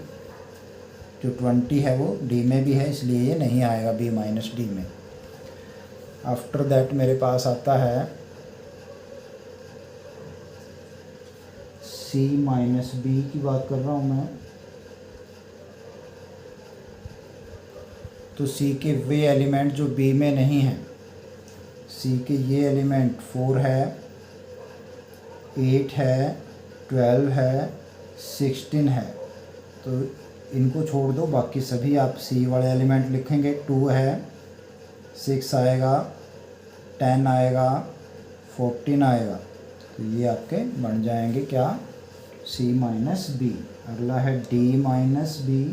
A: जो 20 है वो D में भी है, इसलिए ये नहीं आएगा B माइनस डी में। आफ्टर दैट मेरे पास आता है C माइनस बी की बात कर रहा हूँ मैं, तो C के वे एलिमेंट जो B में नहीं हैं, C के ये एलिमेंट 4 है, 8 है, 12 है, 16 है, तो इनको छोड़ दो, बाकी सभी आप C वाले एलिमेंट लिखेंगे। 2 है, 6 आएगा, 10 आएगा, 14 आएगा, तो ये आपके बन जाएंगे क्या, C माइनस बी। अगला है D माइनस बी,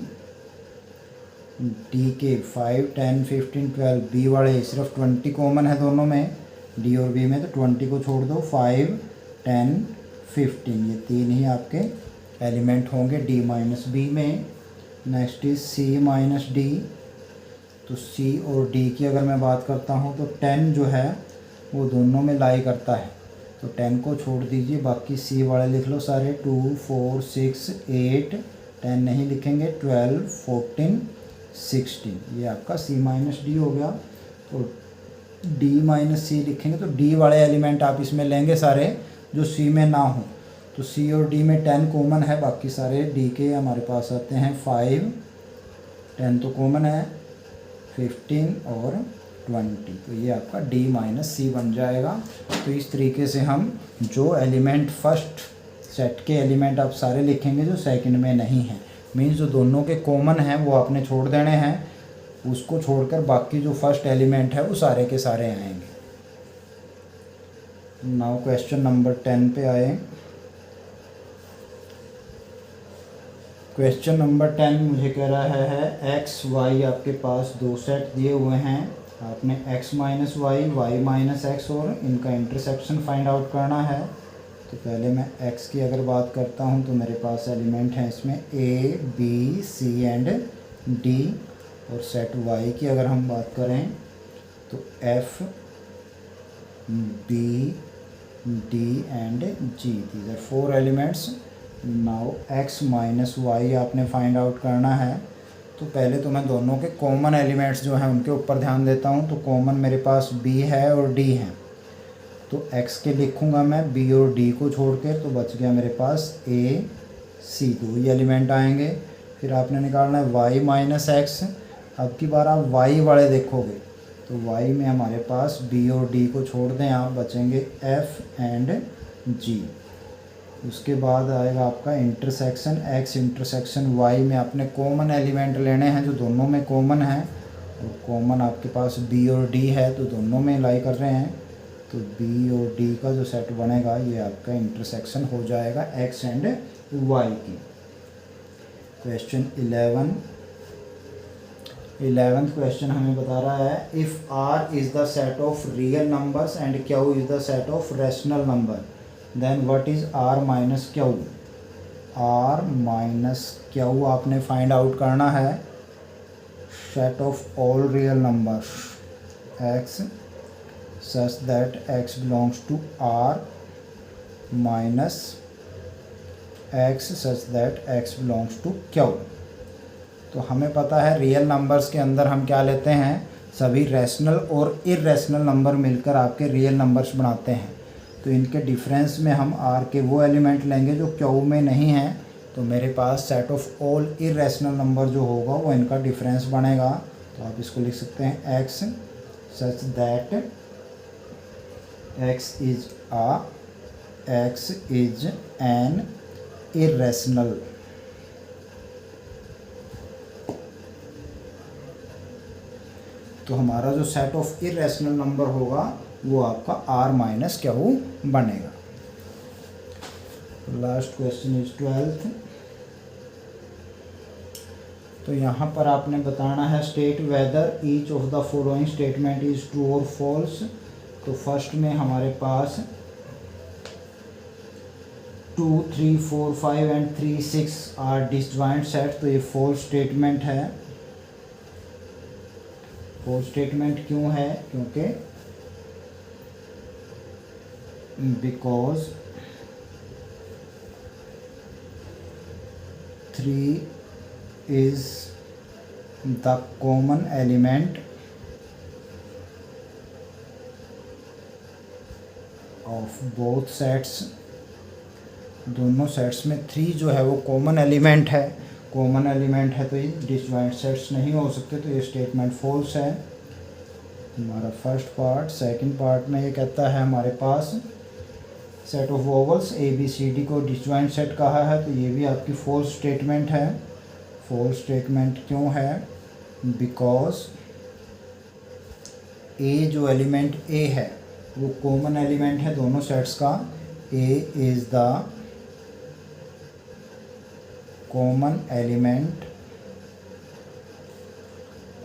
A: D के 5, 10, 15, 12 B वाले सिर्फ 20 कॉमन है दोनों में, D और B में, तो 20 को छोड़ दो, 5, 10, 15, ये तीन ही आपके एलिमेंट होंगे D माइनस बी में। Next is C minus D, तो C और D की अगर मैं बात करता हूँ तो 10 जो है वो दोनों में लाई करता है, तो 10 को छोड़ दीजिए, बाकी C वाले लिख लो सारे, 2, 4, 6, 8, 10 नहीं लिखेंगे, 12, 14, 16, ये आपका C माइनस डी हो गया। तो D माइनस सी लिखेंगे तो D वाले एलिमेंट आप इसमें लेंगे सारे जो C में ना हो, तो C और D में 10 कॉमन है, बाकी सारे D के हमारे पास आते हैं 5, 10 तो कॉमन है, 15 और 20, तो ये आपका D माइनस सी बन जाएगा। तो इस तरीके से हम जो एलिमेंट फर्स्ट सेट के एलिमेंट आप सारे लिखेंगे जो सेकंड में नहीं है, मीन्स जो दोनों के कॉमन हैं वो आपने छोड़ देने हैं, उसको छोड़कर बाकी जो फर्स्ट एलिमेंट है वो सारे के सारे आएंगे। नाउ क्वेश्चन नंबर 10 पे आए। क्वेश्चन नंबर 10 मुझे कह रहा है एक्स वाई आपके पास दो सेट दिए हुए हैं, आपने x minus Y, Y minus X और इनका इंटरसेक्शन फाइंड आउट करना है। तो पहले मैं x की अगर बात करता हूँ तो मेरे पास एलिमेंट हैं इसमें a, b, c and d, और सेट y की अगर हम बात करें तो f, b, D and G. These are 4 elements. Now x minus Y आपने फाइंड आउट करना है। तो पहले तो मैं दोनों के कॉमन एलिमेंट्स जो हैं उनके ऊपर ध्यान देता हूँ। तो कॉमन मेरे पास b है और d है, तो x के लिखूँगा मैं b और d को छोड़ के, तो बच गया मेरे पास a c, दो ही एलिमेंट आएंगे। फिर आपने निकालना है y माइनस एक्स। अब की बार आप y वाले देखोगे तो y में हमारे पास b और d को छोड़ दें आप, बचेंगे f एंड g। उसके बाद आएगा आपका इंटरसेक्शन x इंटरसेक्शन y में आपने कॉमन एलिमेंट लेने हैं जो दोनों में कॉमन है, और कॉमन आपके पास b और d है तो दोनों में लाई कर रहे हैं। तो b और d का जो सेट बनेगा ये आपका इंटरसेक्शन हो जाएगा x एंड y की। क्वेश्चन 11th क्वेश्चन हमें बता रहा है if r is the set of real numbers and q is the set of rational number, then what is r minus q। r minus q आपने फाइंड आउट करना है set of all real numbers x such that x belongs to r minus x such that x belongs to q। तो हमें पता है रियल नंबर्स के अंदर हम क्या लेते हैं, सभी रैशनल और इर्रेशनल नंबर मिलकर आपके रियल नंबर्स बनाते हैं। तो इनके डिफरेंस में हम r के वो एलिमेंट लेंगे जो q में नहीं हैं। तो मेरे पास set of all irrational number जो होगा वो इनका डिफरेंस बनेगा। तो आप इसको लिख सकते हैं x such that x is an irrational। तो हमारा जो सेट ऑफ इर्रेशनल नंबर होगा वो आपका r माइनस क्या वो बनेगा। Last question is 12th। तो यहाँ पर आपने बताना है state whether each of the following statement is true और फॉल्स। तो फर्स्ट में हमारे पास 2, 3, 4, 5 एंड 3, 6 आर डिसजॉइंट सेट। तो ये फॉल्स स्टेटमेंट है। फॉल्स स्टेटमेंट क्यों है, क्योंकि because 3 is the common element of both sets. दोनों सेट्स में 3 जो है वो कॉमन एलिमेंट है। कॉमन एलिमेंट है तो ये डिसजॉइंट सेट्स नहीं हो सकते, तो ये स्टेटमेंट फॉल्स है हमारा फर्स्ट पार्ट। सेकंड पार्ट में ये कहता है हमारे पास सेट ऑफ वोवल्स ABCD को डिसजॉइंट सेट कहा है, तो ये भी आपकी फॉल्स स्टेटमेंट है। फॉल्स स्टेटमेंट क्यों है, बिकॉज A जो एलिमेंट A है वो कॉमन एलिमेंट है दोनों सेट्स का। A is the common element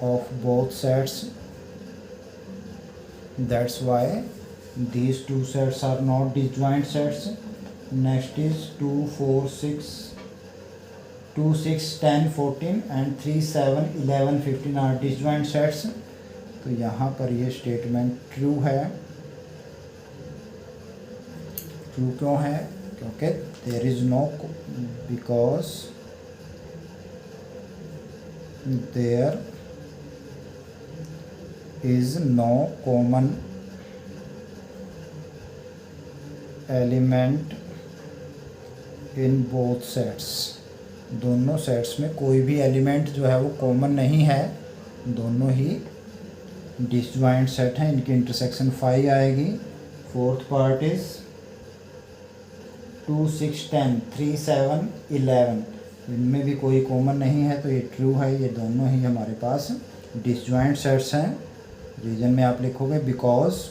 A: of both sets, that's why these two sets are not disjoint sets। next is 2, 4, 6, 2, 6, 10, 14 and 3, 7, 11, 15 are disjoint sets। तो यहाँ पर ये स्टेटमेंट ट्रू है। ट्रू क्यों है, क्योंकि there is no, because there is no common element in both sets. दोनों सेट्स में कोई भी एलिमेंट जो है वो कॉमन नहीं है, दोनों ही डिसजॉइंट सेट हैं। इनकी इंटरसेक्शन 5 आएगी। फोर्थ पार्ट इज 2, 6, 10, 3, 7, 11, इनमें भी कोई कॉमन नहीं है, तो ये ट्रू है। ये दोनों ही हमारे पास डिसजॉइंट सेट्स हैं। रीजन में आप लिखोगे because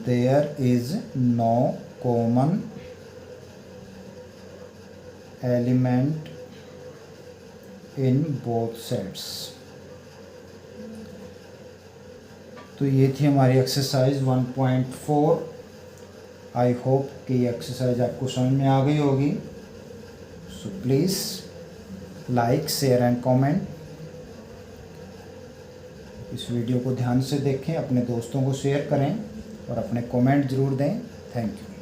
A: there is no common element in both sets। तो ये थी हमारी एक्सरसाइज 1.4। आई होप कि ये एक्सरसाइज आपको समझ में आ गई होगी। So please like, share and comment. इस वीडियो को ध्यान से देखें, अपने दोस्तों को शेयर करें। और अपने कमेंट ज़रूर दें। Thank you.